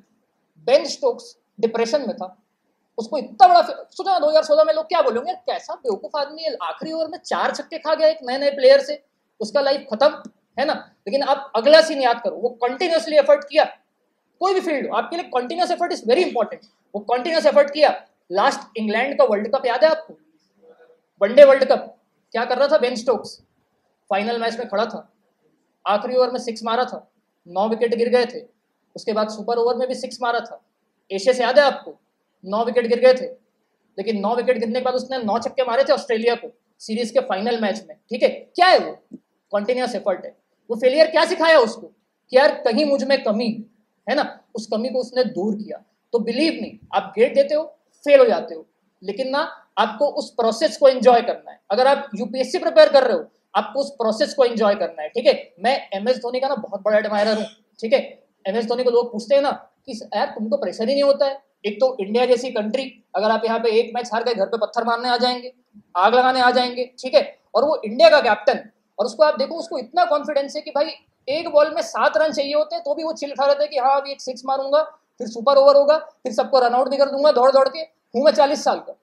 बेन स्टोक्स डिप्रेशन में था, उसको इतना बड़ा, सोचा 2016 में लोग क्या बोलेंगे, कैसा बेवकूफ आदमी है, आखिरी ओवर में 4 छक्के खा गया एक नए प्लेयर से, उसका लाइफ खत्म, है ना। लेकिन आप अगला सीन याद करो, वो कंटिन्यूसली एफर्ट किया, कोई भी फील्ड हो आपके लिए continuous effort is very important, वो कंटिन्यूस एफर्ट किया। लास्ट इंग्लैंड का वर्ल्ड कप याद है आपको, वनडे वर्ल्ड कप, क्या कर रहा था बेन स्टोक्स, फाइनल मैच में खड़ा था, आखिरी ओवर में 6 मारा था, 9 विकेट गिर गए थे, उसके बाद सुपर ओवर में भी 6 मारा था, एशियस याद है आपको, 9 विकेट गिर गए थे, लेकिन 9 विकेट गिरने के बाद उसने 9 छक्के मारे थे ऑस्ट्रेलिया को सीरीज के फाइनल मैच में, ठीक है। क्या है वो? कंटिन्यूअस एफर्ट है। वो फेलियर क्या सिखाया उसको कि यार कहीं मुझ में कमी है ना, उस कमी को उसने दूर किया। तो बिलीव मी, आप गेट देते हो, फेल हो जाते हो, लेकिन ना आपको उस प्रोसेस को एंजॉय करना है। अगर आप UPSC प्रिपेयर कर रहे हो, आपको उस प्रोसेस को एंजॉय करना है, ठीक है। मैं MS धोनी का ना बहुत बड़ा एडमायरर हूँ, ठीक है। MS धोनी को लोग पूछते हैं ना कि यार तुमको प्रेशर ही नहीं होता है, एक तो इंडिया जैसी कंट्री, अगर आप यहाँ पे एक मैच हार गए घर पे पत्थर मारने आ जाएंगे, आग लगाने आ जाएंगे, ठीक है। और वो इंडिया का कैप्टन, और उसको आप देखो, उसको इतना कॉन्फिडेंस है कि भाई एक बॉल में 7 रन चाहिए होते हैं तो भी वो चिल खा रहे थे कि हाँ अभी एक 6 मारूंगा, फिर सुपर ओवर होगा, फिर सबको रन आउट भी कर दूंगा दौड़ दौड़ के, हूँ मैं 40 साल का,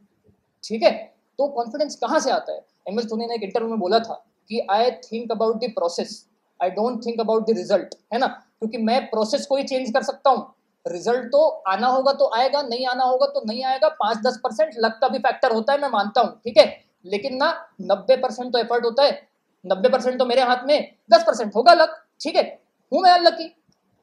ठीक है। तो कॉन्फिडेंस कहाँ से आता है? MS धोनी ने एक इंटरव्यू में बोला था कि I think about the process, I don't think about the result, है ना, क्योंकि मैं प्रोसेस को ही चेंज कर सकता हूँ, रिजल्ट तो आना होगा तो आएगा, नहीं आना होगा तो नहीं आएगा, 5-10% लक का भी फैक्टर होता है, मैं मानता हूँ, ठीक है, लेकिन ना 90% तो एफर्ट होता है। 90% तो मेरे हाथ में, 10% होगा लक, ठीक है, हूँ मैं अनलकी,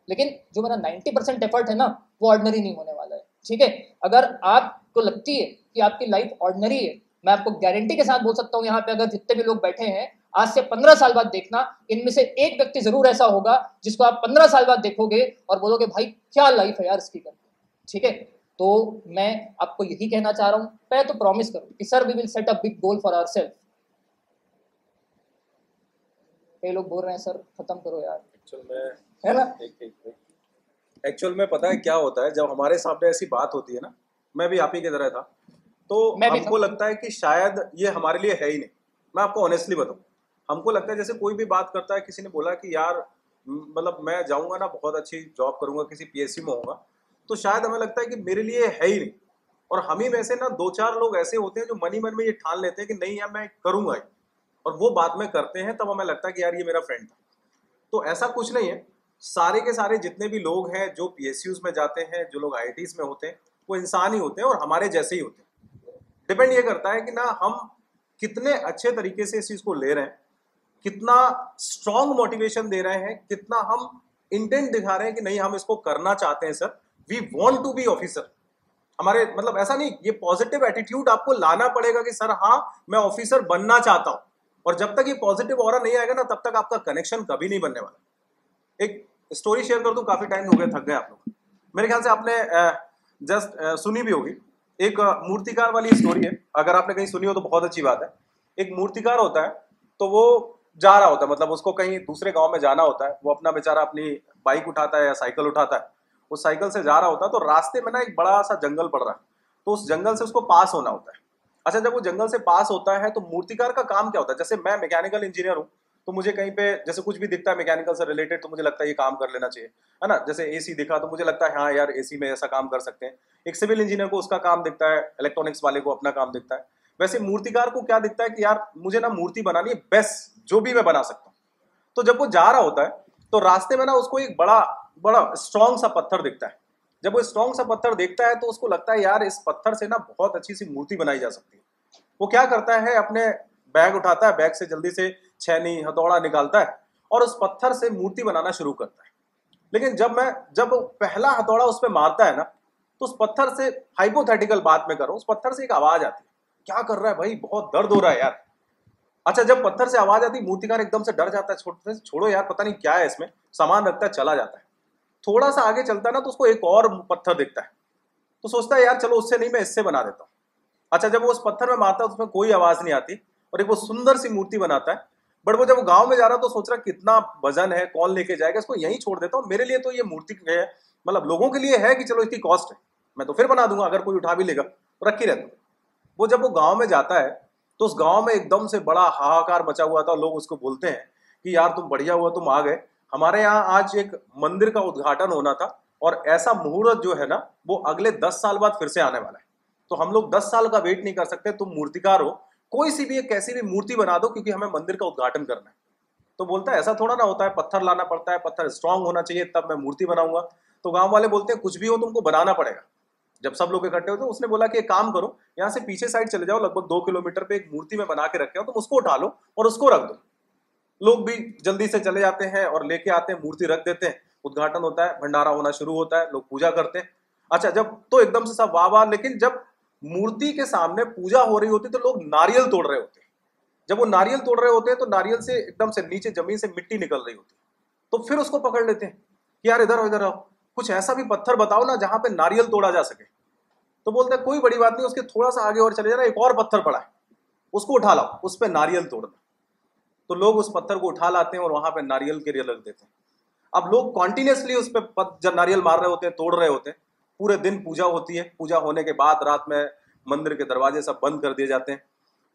लेकिन जो मेरा 90% एफर्ट है ना वो ऑर्डिनरी नहीं होने वाला है, ठीक है। अगर आपको लगती है कि आपकी लाइफ ऑर्डिनरी है, मैं आपको गारंटी के साथ बोल सकता हूँ, यहाँ पे अगर जितने भी लोग बैठे हैं, आज से 15 साल बाद देखना, इनमें से एक व्यक्ति जरूर ऐसा होगा जिसको आप 15 साल बाद देखोगे और बोलोगे भाई क्या लाइफ है यार इसकी, ठीक है। तो मैं आपको यही कहना चाह रहा हूँ, मैं तो प्रॉमिस करूँ कि sir we will set a big goal for ourself. कई लोग बोल रहे हैं सर खत्म करो यार, है ना। एक्चुअल में पता है क्या होता है, जब हमारे सामने ऐसी बात होती है ना, मैं भी आप ही की तरह था, तो हमको लगता है कि शायद ये हमारे लिए है ही नहीं। मैं आपको ऑनेस्टली बताऊं, हमको लगता है जैसे कोई भी बात करता है, किसी ने बोला कि यार मतलब मैं जाऊंगा ना, बहुत अच्छी जॉब करूंगा, किसी पीएससी में होगा, तो शायद हमें लगता है कि मेरे लिए है ही नहीं। और हम ही में से ना 2-4 लोग ऐसे होते हैं जो मन ही मन में ये ठान लेते हैं कि नहीं यार मैं करूंगा ही, और वो बाद में करते हैं, तब हमें लगता है कि यार ये मेरा फ्रेंड था। तो ऐसा कुछ नहीं है, सारे के सारे जितने भी लोग हैं जो पीएसयूज में जाते हैं, जो लोग आईआईटीज में होते हैं, वो इंसान ही होते हैं और हमारे जैसे ही होते हैं। डिपेंड ये करता है कि ना हम कितने अच्छे तरीके से इस चीज को ले रहे हैं, कितना स्ट्रॉन्ग मोटिवेशन दे रहे हैं, कितना हम इंटेंट दिखा रहे हैं कि नहीं हम इसको करना चाहते हैं sir, we want to be officer. हमारे मतलब ऐसा नहीं, ये पॉजिटिव एटीट्यूड आपको लाना पड़ेगा कि सर हाँ मैं ऑफिसर बनना चाहता हूं। और जब तक ये पॉजिटिव ऑरा नहीं आएगा ना, तब तक आपका कनेक्शन कभी नहीं बनने वाला। एक स्टोरी शेयर कर दूं, काफी टाइम हो गया, थक गए आप लोग, मेरे ख्याल से आपने जस्ट सुनी भी होगी। एक मूर्तिकार वाली स्टोरी है, अगर आपने कहीं सुनी हो तो बहुत अच्छी बात है। एक मूर्तिकार होता है, तो वो जा रहा होता है, मतलब उसको कहीं दूसरे गांव में जाना होता है, वो अपना बेचारा अपनी बाइक उठाता है या साइकिल उठाता है, उस साइकिल से जा रहा होता है, तो रास्ते में ना एक बड़ा सा जंगल पड़ रहा है, तो उस जंगल से उसको पास होना होता है। अच्छा, जब वो जंगल से पास होता है तो मूर्तिकार का काम क्या होता है, जैसे मैं मैकेनिकल इंजीनियर हूँ, तो मुझे कहीं पे जैसे कुछ भी दिखता है मैकेनिकल से रिलेटेड, तो मुझे लगता है ये काम कर लेना चाहिए, है ना। जैसे एसी दिखा तो मुझे लगता है हाँ यार एसी में ऐसा काम कर सकते हैं। एक सिविल इंजीनियर को उसका काम दिखता है, इलेक्ट्रॉनिक्स वाले को अपना काम दिखता है। वैसे मूर्तिकार को क्या दिखता है कि यार मुझे ना मूर्ति बनानी है बेस्ट, जो भी मैं बना सकता हूँ। तो जब वो जा रहा होता है तो रास्ते में ना उसको एक बड़ा बड़ा स्ट्रॉन्ग सा पत्थर दिखता है। जब वो स्ट्रॉन्ग सा पत्थर देखता है तो उसको लगता है यार इस पत्थर से ना बहुत अच्छी सी मूर्ति बनाई जा सकती है। वो क्या करता है, अपने बैग उठाता है, बैग से जल्दी से छैनी हथौड़ा निकालता है और उस पत्थर से मूर्ति बनाना शुरू करता है। लेकिन जब पहला हथौड़ा उस पर मारता है ना, तो उस पत्थर से, हाइपोथेटिकल बात में कर रहा हूं, उस पत्थर से एक आवाज आती है, क्या कर रहा है भाई, बहुत दर्द हो रहा है यार। अच्छा, जब पत्थर से आवाज आती, मूर्तिकार एकदम से डर जाता है, छोड़ो यार पता नहीं क्या है इसमें, सामान रखता है, चला जाता है। थोड़ा सा आगे चलता है ना, तो उसको एक और पत्थर दिखता है, तो सोचता है यार चलो उससे नहीं, मैं इससे बना देता हूँ। अच्छा, जब वो उस पत्थर में मारता है उसमें कोई आवाज नहीं आती और एक वो सुंदर सी मूर्ति बनाता है। बट वो जब वो गांव में जा रहा तो सोच रहा कितना वजन है, कौन लेके जाएगा, इसको यहीं छोड़ देता हूँ, मेरे लिए तो ये मूर्ति है, मतलब लोगों के लिए है कि चलो इसकी कॉस्ट है, मैं तो फिर बना दूंगा, अगर कोई उठा भी लेगा तो रखी रहता। वो जब वो गाँव में जाता है तो उस गाँव में एकदम से बड़ा हाहाकार मचा हुआ था। लोग उसको बोलते हैं कि यार तुम बढ़िया हुआ तुम आ गए, हमारे यहाँ आज एक मंदिर का उद्घाटन होना था और ऐसा मुहूर्त जो है ना वो अगले 10 साल बाद फिर से आने वाला है, तो हम लोग 10 साल का वेट नहीं कर सकते, तुम मूर्तिकार हो, कोई सी भी एक कैसी भी मूर्ति बना दो क्योंकि हमें मंदिर का उद्घाटन करना है। तो बोलता है ऐसा थोड़ा ना होता है, पत्थर लाना पड़ता है, पत्थर स्ट्रांग होना चाहिए तब मैं मूर्ति बनाऊंगा। तो गांव वाले बोलते हैं कुछ भी हो तुमको बनाना पड़ेगा। जब सब लोग इकट्ठे होते, उसने बोला कि एक काम करो, यहाँ से पीछे साइड चले जाओ, लगभग 2 किलोमीटर पे एक मूर्ति में बना के रखे हो, तुम उसको उठा लो और उसको रख दो। लोग भी जल्दी से चले जाते हैं और लेके आते हैं, मूर्ति रख देते हैं, उद्घाटन होता है, भंडारा होना शुरू होता है, लोग पूजा करते हैं। अच्छा, जब तो एकदम से सब वाह वाह, लेकिन जब मूर्ति के सामने पूजा हो रही होती तो लोग नारियल तोड़ रहे होते हैं। जब वो नारियल तोड़ रहे होते हैं तो नारियल से एकदम से नीचे जमीन से मिट्टी निकल रही होती है, तो फिर उसको पकड़ लेते हैं कि यार इधर इधर आओ, कुछ ऐसा भी पत्थर बताओ ना जहां पे नारियल तोड़ा जा सके। तो बोलते हैं कोई बड़ी बात नहीं, उसके थोड़ा सा आगे और चले जाना, एक और पत्थर पड़ा है, उसको उठा लाओ, उस पर नारियल तोड़ना। तो लोग उस पत्थर को उठा लाते हैं और वहां पे नारियल के लिए रख देते हैं। अब लोग कॉन्टिन्यूसली उस पर जब नारियल मार रहे होते हैं, तोड़ रहे होते हैं, पूरे दिन पूजा होती है। पूजा होने के बाद रात में मंदिर के दरवाजे सब बंद कर दिए जाते हैं।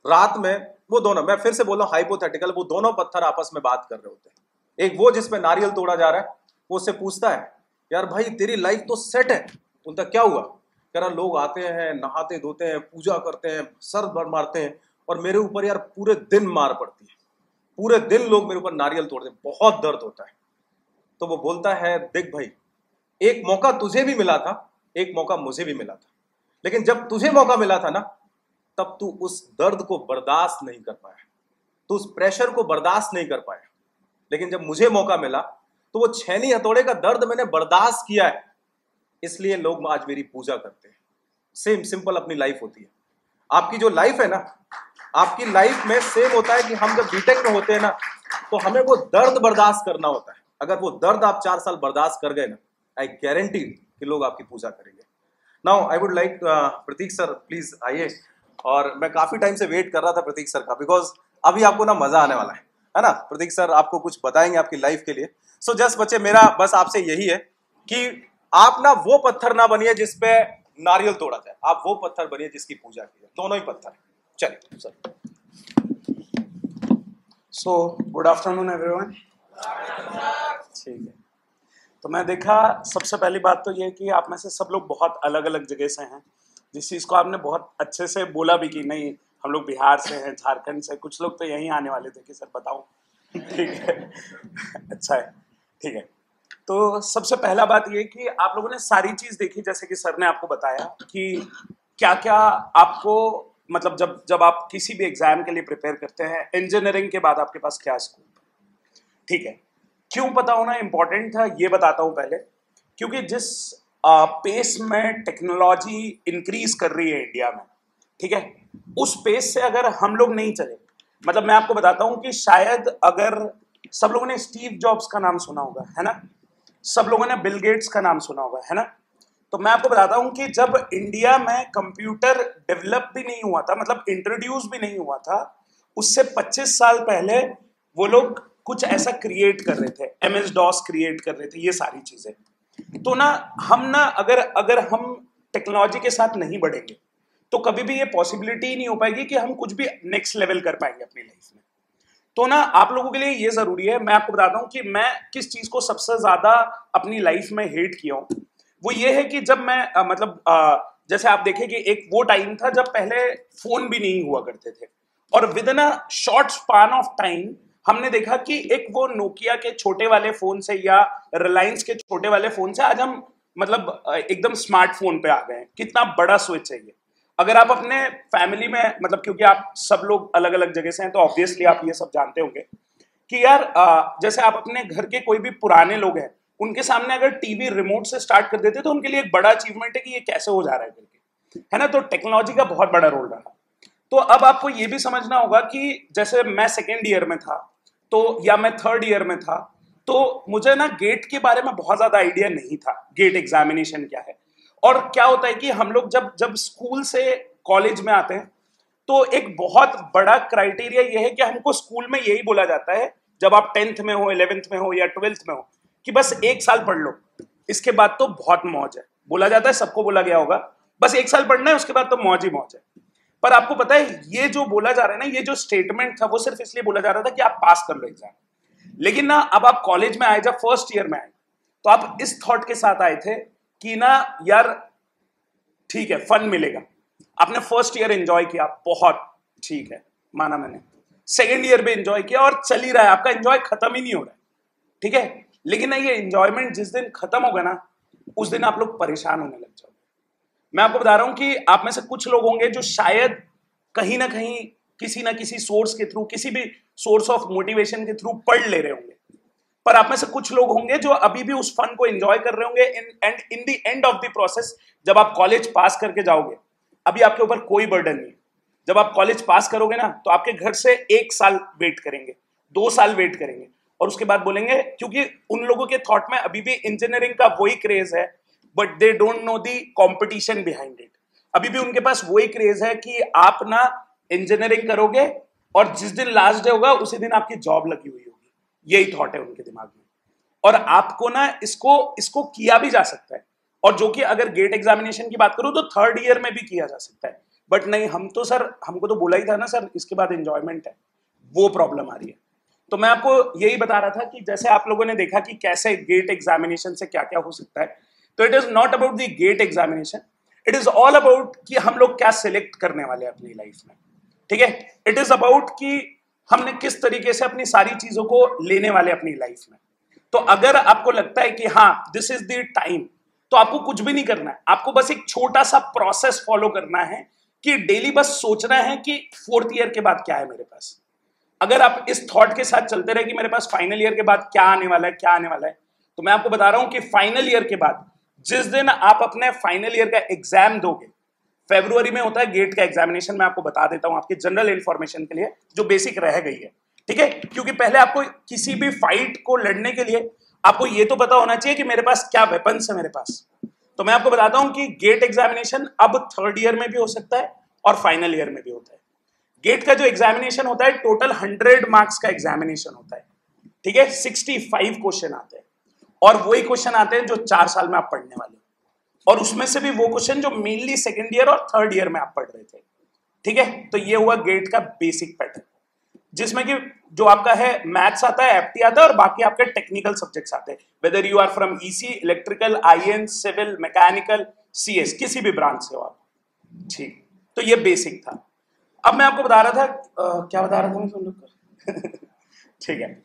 रात में वो दोनों, मैं फिर से बोल रहा हूँ हाइपोथेटिकल, वो दोनों पत्थर आपस में बात कर रहे होते हैं। एक वो जिसपे नारियल तोड़ा जा रहा है, वो उससे पूछता है यार भाई तेरी लाइफ तो सेट है। बोलता क्या हुआ? कह रहा लोग आते हैं, नहाते धोते हैं, पूजा करते हैं, सर भर मारते हैं, और मेरे ऊपर यार पूरे दिन मार पड़ती है, पूरे दिन लोग मेरे ऊपर नारियल तोड़ते हैं, बहुत दर्द होता है। तो वो बोलता है देख भाई, एक मौका तुझे भी मिला था, एक मौका मुझे भी मिला था, लेकिन जब तुझे मौका मिला था ना, तब तू उस दर्द को बर्दाश्त नहीं कर पाया। तो उस प्रेशर को बर्दाश्त नहीं कर पाया। लेकिन जब मुझे मौका मिला तो वो छेनी हथौड़े का दर्द मैंने बर्दाश्त किया है, इसलिए लोग आज मेरी पूजा करते हैं। सेम सिंपल अपनी लाइफ होती है। आपकी जो लाइफ है ना, आपकी लाइफ में सेम होता है कि हम जब बीटेक में होते हैं ना, तो हमें वो दर्द बर्दाश्त करना होता है। अगर वो दर्द आप 4 साल बर्दाश्त कर गए ना, आई गारंटी कि लोग आपकी पूजा करेंगे। Now I would like Prateek sir, please आइए। और मैं काफी टाइम से वेट कर रहा था प्रतीक सर का, बिकॉज अभी आपको ना मजा आने वाला है ना। प्रतीक सर आपको कुछ बताएंगे आपकी लाइफ के लिए। सो जस्ट बच्चे, मेरा बस आपसे यही है कि आप ना वो पत्थर ना बनिए जिसपे नारियल तोड़ा जाए, आप वो पत्थर बनिए जिसकी पूजा की जाए। दोनों ही पत्थर। चलिए sir. So good afternoon everyone. ठीक है, तो मैं देखा सबसे पहली बात तो ये कि आप में से सब लोग बहुत अलग अलग जगह से हैं, जिस चीज़ को आपने बहुत अच्छे से बोला भी कि नहीं हम लोग बिहार से हैं, झारखंड से, कुछ लोग तो यहीं आने वाले थे कि सर बताऊं। ठीक है, अच्छा है, ठीक है। तो सबसे पहला बात ये कि आप लोगों ने सारी चीज़ देखी, जैसे कि सर ने आपको बताया कि क्या क्या आपको मतलब जब आप किसी भी एग्जाम के लिए प्रिपेयर करते हैं, इंजीनियरिंग के बाद आपके पास क्या स्कोप है। ठीक है, क्यों पता होना इंपॉर्टेंट था ये बताता हूं पहले। क्योंकि जिस पेस में टेक्नोलॉजी इंक्रीज कर रही है इंडिया में, ठीक है, उस पेस से अगर हम लोग नहीं चले, मतलब मैं आपको बताता हूं कि शायद अगर सब लोगों ने स्टीव जॉब्स का नाम सुना होगा, है ना, सब लोगों ने बिल गेट्स का नाम सुना होगा, है ना। तो मैं आपको बताता हूं कि जब इंडिया में कंप्यूटर डेवलप भी नहीं हुआ था, मतलब इंट्रोड्यूस भी नहीं हुआ था, उससे 25 साल पहले वो लोग कुछ ऐसा क्रिएट कर रहे थे, MS DOS क्रिएट कर रहे थे, ये सारी चीजें। तो ना हम ना अगर हम टेक्नोलॉजी के साथ नहीं बढ़ेंगे तो कभी भी ये पॉसिबिलिटी ही नहीं हो पाएगी कि हम कुछ भी नेक्स्ट लेवल कर पाएंगे अपनी लाइफ में। तो ना आप लोगों के लिए ये जरूरी है, मैं आपको बताता हूँ कि मैं किस चीज को सबसे ज्यादा अपनी लाइफ में हेट किया हूँ। वो ये है कि जब मैं जैसे आप देखें कि एक वो टाइम था जब पहले फोन भी नहीं हुआ करते थे, और with in a short span of time हमने देखा कि एक वो नोकिया के छोटे वाले फोन से या रिलायंस के छोटे वाले फोन से आज हम मतलब एकदम स्मार्टफोन पे आ गए हैं। कितना बड़ा स्विच है ये। अगर आप अपने फैमिली में, मतलब क्योंकि आप सब लोग अलग अलग जगह से हैं तो ऑब्वियसली आप ये सब जानते होंगे कि यार जैसे आप अपने घर के कोई भी पुराने लोग हैं, उनके सामने अगर टीवी रिमोट से स्टार्ट कर देते तो उनके लिए एक बड़ा अचीवमेंट है कि ये कैसे हो जा रहा है करके, है ना। तो टेक्नोलॉजी का बहुत बड़ा रोल रहा। तो अब आपको ये भी समझना होगा कि जैसे मैं 2nd ईयर में था तो या मैं 3rd ईयर में था, तो मुझे ना गेट के बारे में बहुत ज्यादा आइडिया नहीं था, गेट एग्जामिनेशन क्या है। और क्या होता है कि हम लोग जब स्कूल से कॉलेज में आते हैं तो एक बहुत बड़ा क्राइटेरिया ये है कि हमको स्कूल में यही बोला जाता है, जब आप 10th में हो, 11th में हो या 12th में हो, कि बस 1 साल पढ़ लो, इसके बाद तो बहुत मौज है। बोला जाता है, सबको बोला गया होगा, बस 1 साल पढ़ना है, उसके बाद तो मौज ही मौज है। पर आपको पता है ये जो बोला जा रहा है ना, ये जो स्टेटमेंट था वो सिर्फ इसलिए बोला जा रहा था कि आप पास कर लो एग्जाम। लेकिन ना अब आप कॉलेज में आए, जब 1st ईयर में आए, तो आप इस थॉट के साथ आए थे कि ना यार ठीक है फन मिलेगा। आपने 1st ईयर एंजॉय किया, बहुत ठीक है, माना मैंने। 2nd ईयर भी एंजॉय किया और चल ही रहा है, आपका एंजॉय खत्म ही नहीं हो रहा है, ठीक है। लेकिन ना ये एंजॉयमेंट जिस दिन खत्म होगा ना, उस दिन आप लोग परेशान होने लग जाओगे। मैं आपको बता रहा हूं कि आप में से कुछ लोग होंगे जो शायद कहीं ना कहीं किसी ना किसी सोर्स के थ्रू, किसी भी सोर्स ऑफ मोटिवेशन के थ्रू पढ़ ले रहे होंगे, पर आप में से कुछ लोग होंगे जो अभी भी उस फन को एंजॉय कर रहे होंगे। In the end of the process, जब आप कॉलेज पास करके जाओगे, अभी आपके ऊपर कोई बर्डन नहीं। जब आप कॉलेज पास करोगे ना, तो आपके घर से 1 साल वेट करेंगे, 2 साल वेट करेंगे, और उसके बाद बोलेंगे, क्योंकि उन लोगों के थॉट में अभी भी इंजीनियरिंग का वही क्रेज है, but they don't know the competition behind it. अभी भी उनके पास वही क्रेज है कि आप ना इंजीनियरिंग करोगे और जिस दिन लास्ट डे होगा उसी दिन आपकी जॉब लगी हुई होगी, यही थॉट है उनके दिमाग में। और आपको ना इसको किया भी जा सकता है, और जो कि अगर गेट एग्जामिनेशन की बात करूं तो 3rd ईयर में भी किया जा सकता है। बट नहीं, हमको तो बोला ही था ना सर इसके बाद एंजॉयमेंट है, वो प्रॉब्लम आ रही है। तो मैं आपको यही बता रहा था कि जैसे आप लोगों ने देखा कि कैसे गेट एग्जामिनेशन से क्या क्या हो सकता है, तो it is not about the GATE examination, it is all about कि हम लोग क्या सिलेक्ट करने वाले हैं अपनी लाइफ में, ठीक है। इट इज अबाउट कि हमने किस तरीके से अपनी सारी चीजों को लेने वाले अपनी लाइफ में। तो अगर आपको लगता है कि हाँ दिस इज द टाइम, तो आपको कुछ भी नहीं करना है, आपको बस एक छोटा सा प्रोसेस फॉलो करना है कि डेली बस सोचना है कि 4th ईयर के बाद क्या है मेरे पास। अगर आप इस थॉट के साथ चलते रहे कि मेरे पास फाइनल ईयर के बाद क्या आने वाला है क्या आने वाला है, तो मैं आपको बता रहा हूं कि फाइनल ईयर के बाद जिस दिन आप अपने फाइनल ईयर का एग्जाम दोगे, फरवरी में होता है गेट का एग्जामिनेशन, मैं आपको बता देता हूं आपकी जनरल इंफॉर्मेशन के लिए जो बेसिक रह गई है, ठीक है। क्योंकि पहले आपको किसी भी फाइट को लड़ने के लिए आपको ये तो पता होना चाहिए कि मेरे पास क्या वेपन्स है मेरे पास। तो मैं आपको बताता हूं कि गेट एग्जामिनेशन अब थर्ड ईयर में भी हो सकता है और फाइनल ईयर में भी होता है। गेट का जो एग्जामिनेशन होता है टोटल 100 मार्क्स का एग्जामिनेशन होता है, ठीक है। 65 क्वेश्चन आते हैं और वही क्वेश्चन आते हैं जो 4 साल में आप पढ़ने वाले, और उसमें से भी वो क्वेश्चन जो मेनली सेकेंड ईयर और थर्ड ईयर में आप पढ़ रहे थे, ठीक है। तो ये हुआ गेट का बेसिक पैटर्न, जिसमें कि जो आपका है मैथ्स आता है, एफटी आता है और बाकी आपके टेक्निकल सब्जेक्ट्स आते हैं, whether you are from EC, electrical, IN, civil, mechanical, CS, किसी भी ब्रांच से हो आप, ठीक। तो ये बेसिक था। अब मैं आपको बता रहा था क्या बता रहा था मैं तुम लोग को ठीक है,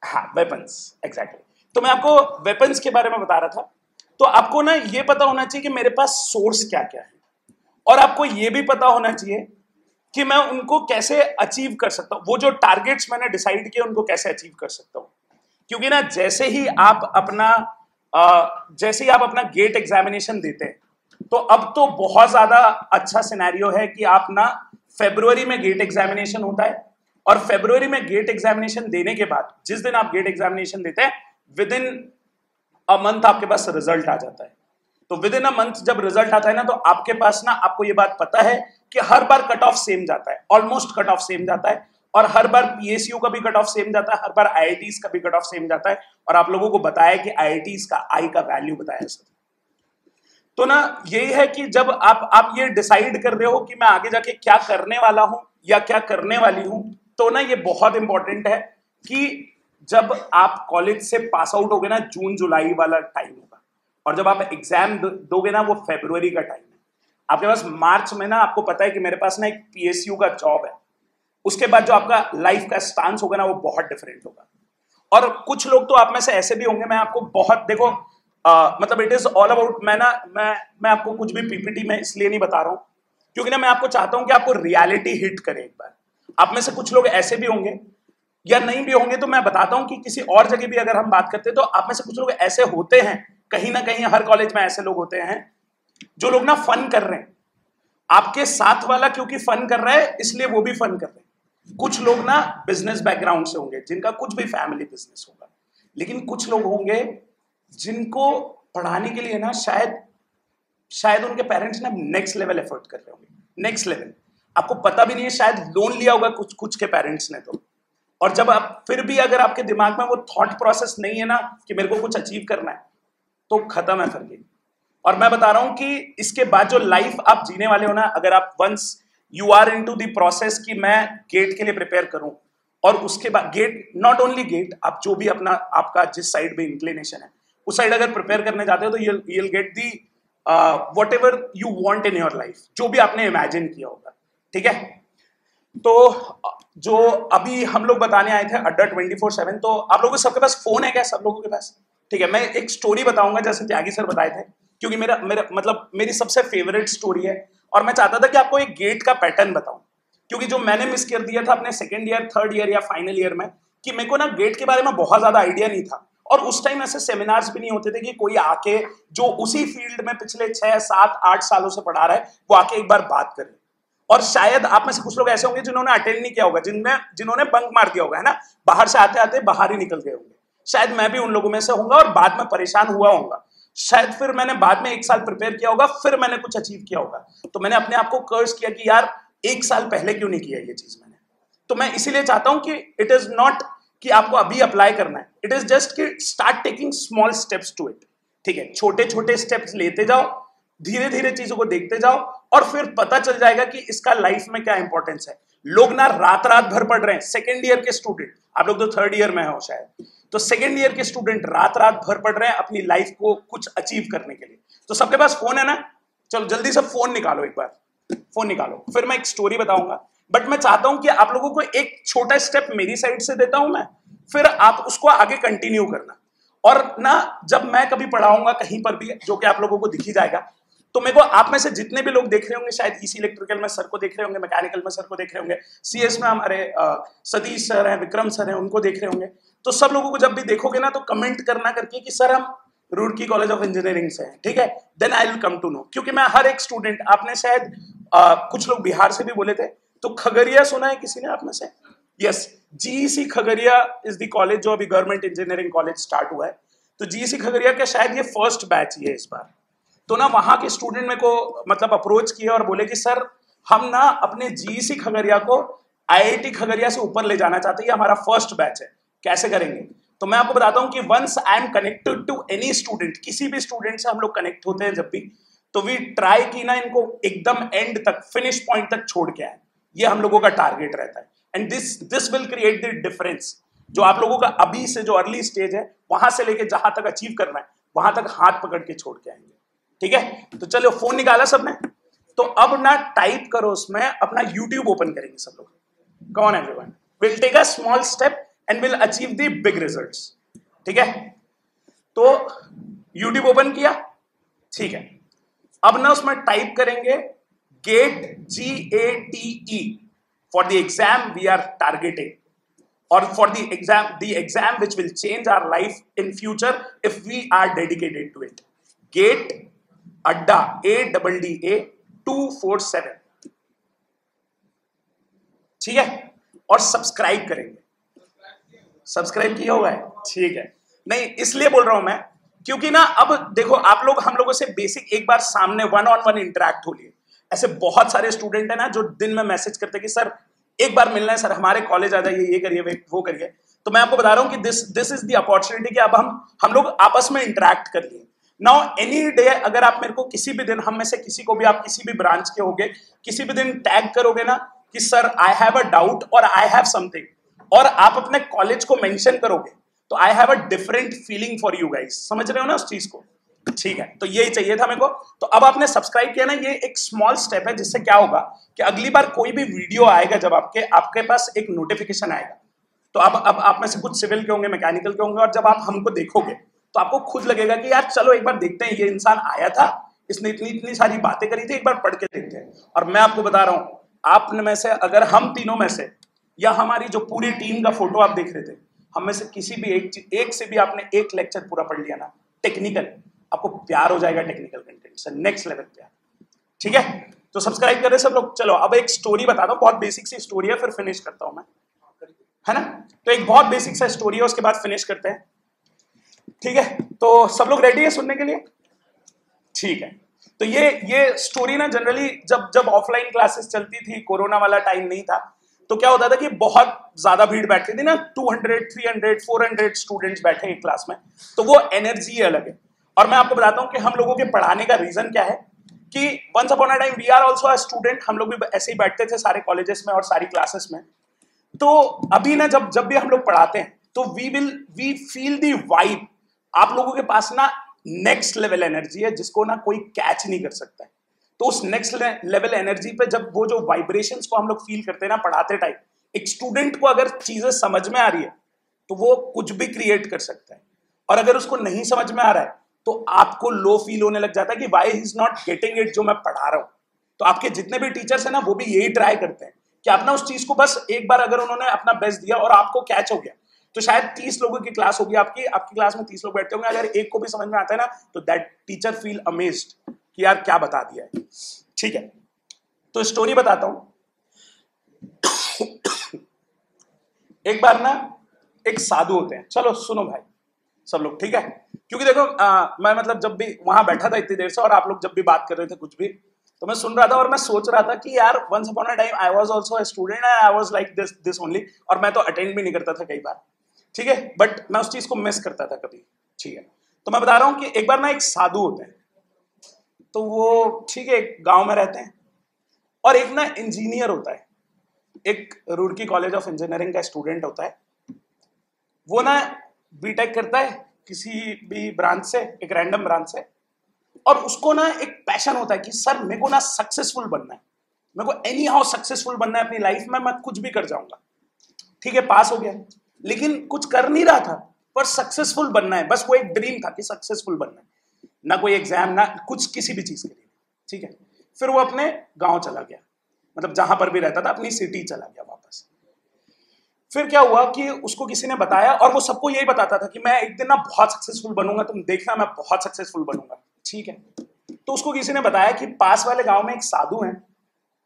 हाँ वेपन्स, एग्जैक्टली। तो मैं आपको वेपन्स के बारे में बता रहा था। तो आपको ना ये पता होना चाहिए कि मेरे पास सोर्स क्या क्या है, और आपको ये भी पता होना चाहिए कि मैं उनको कैसे अचीव कर सकता हूं, वो जो टारगेट्स मैंने डिसाइड किए उनको कैसे अचीव कर सकता हूं। क्योंकि ना जैसे ही आप अपना गेट एग्जामिनेशन देते हैं, तो अब तो बहुत ज्यादा अच्छा सिनेरियो है कि आप ना फरवरी में गेट एग्जामिनेशन होता है, और फरवरी में गेट एग्जामिनेशन देने के बाद जिस दिन आप गेट एग्जामिनेशन देते हैं, विद इन अ मंथ आपके पास रिजल्ट आ जाता है। तो विद इन अ मंथ जब रिजल्ट आता है ना, तो आपके पास ना, आपको ये बात पता है कि हर बार कट ऑफ सेम जाता है, ऑलमोस्ट कट ऑफ सेम जाता है, और हर बार पीएसयू का भी कट ऑफ सेम जाता है, हर बार आईआईटीज का भी कट ऑफ सेम जाता है। और आप लोगों को बताया कि आईआईटीज का आई का वैल्यू बताया सर। तो ना यही है कि जब आप ये डिसाइड कर रहे हो कि मैं आगे जाके क्या करने वाला हूं या क्या करने वाली हूं, तो ना ये बहुत इंपॉर्टेंट है कि जब आप कॉलेज से पास आउट होगे ना, जून जुलाई वाला टाइम होगा, और जब आप एग्जाम दोगे ना, वो फरवरी का टाइम है। आपके पास मार्च में ना, आपको पता है कि मेरे पास ना एक पीएसयू का जॉब है, उसके बाद जो आपका लाइफ का स्टांस होगा ना, वो बहुत डिफरेंट होगा। और कुछ लोग तो आप में से ऐसे भी होंगे, मैं आपको बहुत देखो मतलब इट इज ऑल अबाउट, मैं आपको कुछ भी पीपीटी में इसलिए नहीं बता रहा हूं क्योंकि ना मैं आपको चाहता हूं कि आपको रियलिटी हिट करे एक बार। आप में से कुछ लोग ऐसे भी होंगे या नहीं भी होंगे, तो मैं बताता हूं कि किसी और जगह भी अगर हम बात करते हैं, तो आप में से कुछ लोग ऐसे होते हैं, कहीं ना कहीं हर कॉलेज में ऐसे लोग होते हैं जो लोग ना फन कर रहे हैं। आपके साथ वाला क्योंकि फन कर रहा है इसलिए वो भी फन कर रहे हैं। कुछ लोग ना बिजनेस बैकग्राउंड से होंगे, जिनका कुछ भी फैमिली बिजनेस होगा, लेकिन कुछ लोग होंगे जिनको पढ़ाने के लिए ना शायद उनके पेरेंट्स ना नेक्स्ट लेवल एफर्ट कर रहे होंगे, नेक्स्ट लेवल। आपको पता भी नहीं है, शायद लोन लिया होगा कुछ के पेरेंट्स ने तो। और जब आप फिर भी अगर आपके दिमाग में वो थॉट प्रोसेस नहीं है ना कि मेरे को कुछ अचीव करना है, तो खत्म है फिर गेम। और मैं बता रहा हूं कि इसके बाद जो लाइफ आप जीने वाले हो ना, अगर आप once you are into the process कि मैं गेट के लिए प्रिपेयर करूं, और उसके बाद गेट, नॉट ओनली गेट, आप जो भी आपका जिस साइड में इंक्लिनेशन है उस साइड अगर प्रिपेयर करने जाते हो, तो you'll get the whatever you want in your life, जो भी आपने इमेजिन किया होगा, ठीक है। तो जो अभी हम लोग बताने आए थे अड्डा 24/7, तो आप लोगों सबके पास फोन है क्या? सब लोगों के पास, ठीक है। मैं एक स्टोरी बताऊंगा जैसे त्यागी सर बताए थे, क्योंकि मेरा मतलब मेरी सबसे फेवरेट स्टोरी है, और मैं चाहता था कि आपको एक गेट का पैटर्न बताऊं, क्योंकि जो मैंने मिस कर दिया था अपने सेकेंड ईयर, थर्ड ईयर या फाइनल ईयर में, कि मेरे को ना गेट के बारे में बहुत ज्यादा आइडिया नहीं था, और उस टाइम ऐसे सेमिनार्स भी नहीं होते थे कि कोई आके जो उसी फील्ड में पिछले 6, 7, 8 सालों से पढ़ा रहा है, वो आके एक बार बात करे। और शायद आप में से कुछ लोग ऐसे होंगे जिन्होंने अटेंड नहीं किया होगा, जिन्होंने बंक मार दिया होगा, है ना, बाहर से आते आते बाहर ही निकल गए होंगे। शायद मैं भी उन लोगों में से होऊंगा और बाद में परेशान हुआ होऊंगा। शायद फिर मैंने बाद में 1 साल प्रिपेयर किया होगा, फिर मैंने कुछ अचीव किया होगा, तो मैंने अपने आप को कर्स किया कि यार 1 साल पहले क्यों नहीं किया ये चीज मैंने। तो मैं इसीलिए चाहता हूं कि इट इज नॉट कि आपको अभी अप्लाई करना है, इट इज जस्ट कि start taking small steps to it, ठीक है। छोटे छोटे स्टेप्स लेते जाओ, धीरे धीरे चीजों को देखते जाओ, और फिर पता चल जाएगा कि इसका लाइफ में क्या इंपॉर्टेंस है। लोग ना रात भर पढ़ रहे हैं, सेकेंड ईयर के स्टूडेंट, आप लोग तो थर्ड ईयर में हो शायद, तो सेकेंड ईयर के स्टूडेंट रात भर पढ़ रहे हैं अपनी लाइफ को कुछ अचीव करने के लिए। तो सबके पास फोन है ना, चलो जल्दी से फोन निकालो, एक बार फोन निकालो, फिर मैं एक स्टोरी बताऊंगा। बट मैं चाहता हूं कि आप लोगों को एक छोटा स्टेप मेरी साइड से देता हूं मैं, फिर आप उसको आगे कंटिन्यू करना। और ना जब मैं कभी पढ़ाऊंगा कहीं पर भी, जो कि आप लोगों को दिख ही जाएगा, तो मेरे को आप में से जितने भी लोग देख रहे होंगे, शायद इसी इलेक्ट्रिकल में सर को देख रहे होंगे, मैकेनिकल में सर को देख रहे होंगे, सीएस में हमारे सतीश सर हैं, विक्रम सर हैं, उनको देख रहे होंगे। तो सब लोगों को जब भी देखोगे ना तो कमेंट करना करके कि सर हम रुड़की कॉलेज ऑफ इंजीनियरिंग से हैं, ठीक है, then I will come to know. क्योंकि मैं हर एक स्टूडेंट, आपने शायद कुछ लोग बिहार से भी बोले थे, तो खगड़िया सुना है किसी ने आप में से? Yes, GEC Khagaria is the college जो अभी गवर्नमेंट इंजीनियरिंग कॉलेज स्टार्ट हुआ है। तो जीईसी खगड़िया का शायद ये फर्स्ट बैच ही है इस बार। तो ना वहां के स्टूडेंट मेरे को मतलब अप्रोच किए और बोले कि सर हम ना अपने जीईसी खगड़िया को आईआईटी खगड़िया से ऊपर ले जाना चाहते हैं, ये हमारा फर्स्ट बैच है, कैसे करेंगे? तो मैं आपको बताता हूँ कि once I am connected to any student, किसी भी स्टूडेंट से हम लोग कनेक्ट होते हैं जब भी, तो वी ट्राई की ना इनको एकदम एंड तक, फिनिश पॉइंट तक छोड़ के आए। ये हम लोगों का टारगेट रहता है। And this will create the difference. जो आप लोगों का अभी से जो अर्ली स्टेज है, वहां से लेके जहां तक अचीव करना है, वहां तक हाथ पकड़ के छोड़ के आएंगे, ठीक है? तो चलो फोन निकाला सबने, तो अब ना टाइप करो उसमें, अपना यूट्यूब ओपन करेंगे सब लोग। कौन है everyone? Will take a small step and will achieve the big results, ठीक है? तो यूट्यूब ओपन किया, ठीक है। अब ना उसमें टाइप करेंगे GATE, GATE for the exam we are targeting, or for the exam which will change our life in future if we are dedicated to it. GATE अड्डा ADDA 247, ठीक है? और सब्सक्राइब करेंगे। सब्सक्राइब किया हुआ है? ठीक है। नहीं, इसलिए बोल रहा हूं मैं क्योंकि ना अब देखो, आप लोग हम लोगों से बेसिक एक बार सामने वन ऑन वन इंटरेक्ट हो लिए। ऐसे बहुत सारे स्टूडेंट है ना जो दिन में मैसेज करते कि सर एक बार मिलना है, सर हमारे कॉलेज आ जाइए, ये करिए वो करिए। तो मैं आपको बता रहा हूं कि दिस इज द अपॉर्चुनिटी कि अब हम लोग आपस में इंटरेक्ट कर लिए। नाउ एनी डे अगर आप मेरे को किसी भी दिन, हम में से किसी को भी, आप किसी भी ब्रांच के होगे, किसी भी दिन टैग करोगे ना कि sir I have a doubt और आई हैव समथिंग, और आप अपने कॉलेज को मेंशन करोगे, तो I have a different feeling for you guys. समझ रहे हो ना उस चीज को? ठीक है, तो यही चाहिए था मेरे को। तो अब आपने सब्सक्राइब किया ना, ये एक स्मॉल स्टेप है, जिससे क्या होगा कि अगली बार कोई भी वीडियो आएगा जब आपके पास एक नोटिफिकेशन आएगा, तो अब आप में से कुछ सिविल के होंगे, मैकेनिकल के होंगे, और जब आप हमको देखोगे तो आपको खुद लगेगा कि यार चलो एक बार देखते हैं, ये इंसान आया था, इसने इतनी सारी बातें करी थी, एक बार पढ़ के देखते हैं। और मैं आपको बता रहा हूं, आप में से अगर हम तीनों में से, या हमारी जो पूरी टीम का फोटो आप देख रहे थे, हम में से किसी भी एक से भी आपने एक लेक्चर पूरा पढ़ लिया ना टेक्निकल, आपको प्यार हो जाएगा टेक्निकल कंटेंट से, नेक्स्ट लेवल प्यार, ठीक है? तो सब्सक्राइब करें सब लोग। चलो अब एक स्टोरी बताता हूँ, बहुत बेसिक सी स्टोरी है, फिर फिनिश करता हूं मैं, है ना? तो एक बहुत बेसिक सा स्टोरी है, उसके बाद फिनिश करते हैं, ठीक है? तो सब लोग रेडी है सुनने के लिए? ठीक है। तो ये स्टोरी ना जनरली जब ऑफलाइन क्लासेस चलती थी, कोरोना वाला टाइम नहीं था, तो क्या होता था कि बहुत ज्यादा भीड़ बैठती थी ना, 200, 300, 400 स्टूडेंट्स बैठे एक क्लास में, तो वो एनर्जी अलग है। और मैं आपको बताता हूं कि हम लोगों के पढ़ाने का रीजन क्या है कि once upon a time we are also a student, हम लोग भी ऐसे ही बैठते थे सारे कॉलेजेस में और सारी क्लासेस में। तो अभी ना जब भी हम लोग पढ़ाते हैं तो वी फील दी वाइब। आप लोगों के पास ना नेक्स्ट लेवल एनर्जी है जिसको ना कोई कैच नहीं कर सकता है। तो उस नेक्स्ट लेवल एनर्जी पे जब वो जो वाइब्रेशंस को हम लोग फील करते हैं ना पढ़ाते टाइम, एक स्टूडेंट को अगर चीजें समझ में आ रही है तो वो कुछ भी क्रिएट कर सकता है, और अगर उसको नहीं समझ में आ रहा है तो आपको लो फील होने लग जाता है कि why he is not getting it जो मैं पढ़ा रहा हूं। तो आपके जितने भी टीचर्स हैं ना वो भी यही ट्राई करते हैं कि अपना उस चीज को बस एक बार अगर उन्होंने अपना बेस्ट दिया और आपको कैच हो गया, तो शायद 30 लोगों की क्लास होगी, आपकी क्लास में 30 लोग बैठते होंगे, अगर एक को भी समझ में आता है ना तो दैट टीचर फील अमेज्ड कि यार क्या बता दिया है। ठीक है, तो स्टोरी बताता हूं। एक बार ना एक साधु होते हैं, चलो सुनो भाई सब लोग, ठीक है? क्योंकि देखो मैं मतलब जब भी वहां बैठा था इतनी देर से और आप लोग जब भी बात कर रहे थे कुछ भी, तो मैं सुन रहा था और मैं सोच रहा था कि यार once upon a time I was also a student, I was like this only, और मैं तो अटेंड भी नहीं करता था कई बार, ठीक है? बट मैं उस चीज को मिस करता था कभी, ठीक है? तो मैं बता रहा हूँ कि एक बार ना एक साधु होते हैं, तो वो ठीक है एक गाँव में रहते हैं, और एक ना इंजीनियर होता है, एक रुड़की कॉलेज ऑफ इंजीनियरिंग का स्टूडेंट होता है। वो ना बीटेक करता है किसी भी ब्रांच से, एक रैंडम ब्रांच से, और उसको ना एक पैशन होता है कि सर मेरे को ना सक्सेसफुल बनना है, मेरे को एनी हाउ सक्सेसफुल बनना है अपनी लाइफ में, मैं कुछ भी कर जाऊंगा। ठीक है, पास हो गया, लेकिन कुछ कर नहीं रहा था, पर सक्सेसफुल बनना है, बस वो एक ड्रीम था कि सक्सेसफुल बनना है, ना कोई एग्जाम ना कुछ किसी भी चीज के लिए। ठीक है। फिर वो अपने गांव चला गया, मतलब जहां पर भी रहता था अपनी सिटी चला गया वापस। फिर क्या हुआ कि उसको किसी ने बताया, और वो सबको यही बताता था कि मैं एक दिन ना बहुत सक्सेसफुल बनूंगा, तुम देखना मैं बहुत सक्सेसफुल बनूंगा, ठीक है। तो उसको किसी ने बताया कि पास वाले गांव में एक साधु हैं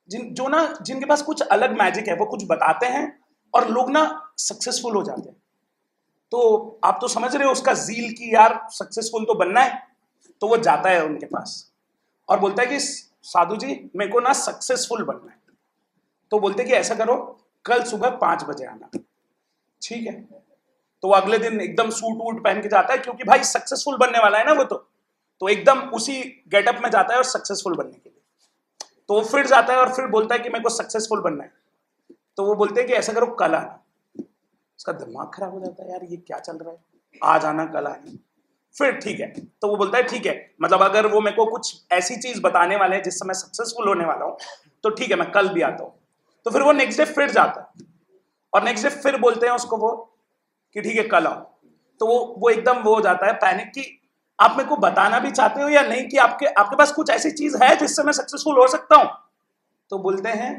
जिनके पास कुछ अलग मैजिक है, वो कुछ बताते हैं और लोग ना सक्सेसफुल हो जाते हैं। तो आप तो समझ रहे हो उसका जील की यार सक्सेसफुल तो बनना है। तो वो जाता है उनके पास और बोलता है कि साधु जी मेरे को ना सक्सेसफुल बनना है। तो बोलते कि ऐसा करो, कल सुबह 5 बजे आना, ठीक है। तो वो अगले दिन एकदम सूट वूट पहन के जाता है, क्योंकि भाई सक्सेसफुल बनने वाला है ना वो, तो एकदम उसी गेटअप में जाता है और सक्सेसफुल बनने के लिए। तो वो फिर जाता है और फिर बोलता है कि मेरे को सक्सेसफुल बनना है। तो वो बोलते हैं कि ऐसा करो कल आना। उसका दिमाग खराब हो जाता है, यार ये क्या चल रहा है, आज आना कल आना। फिर ठीक है, तो वो बोलता है ठीक है, मतलब अगर वो मेरे को कुछ ऐसी चीज बताने वाले हैं जिससे मैं सक्सेसफुल होने वाला हूं तो ठीक है मैं कल भी आता हूं। तो फिर वो नेक्स्ट डे फिर जाता है और नेक्स्ट डे फिर बोलते हैं उसको वो कि ठीक है कल आओ। तो वो एकदम वो हो जाता है पैनिक कि आप मेरे को बताना भी चाहते हो या नहीं कि आपके पास कुछ ऐसी चीज है जिससे मैं सक्सेसफुल हो सकता हूं। तो बोलते हैं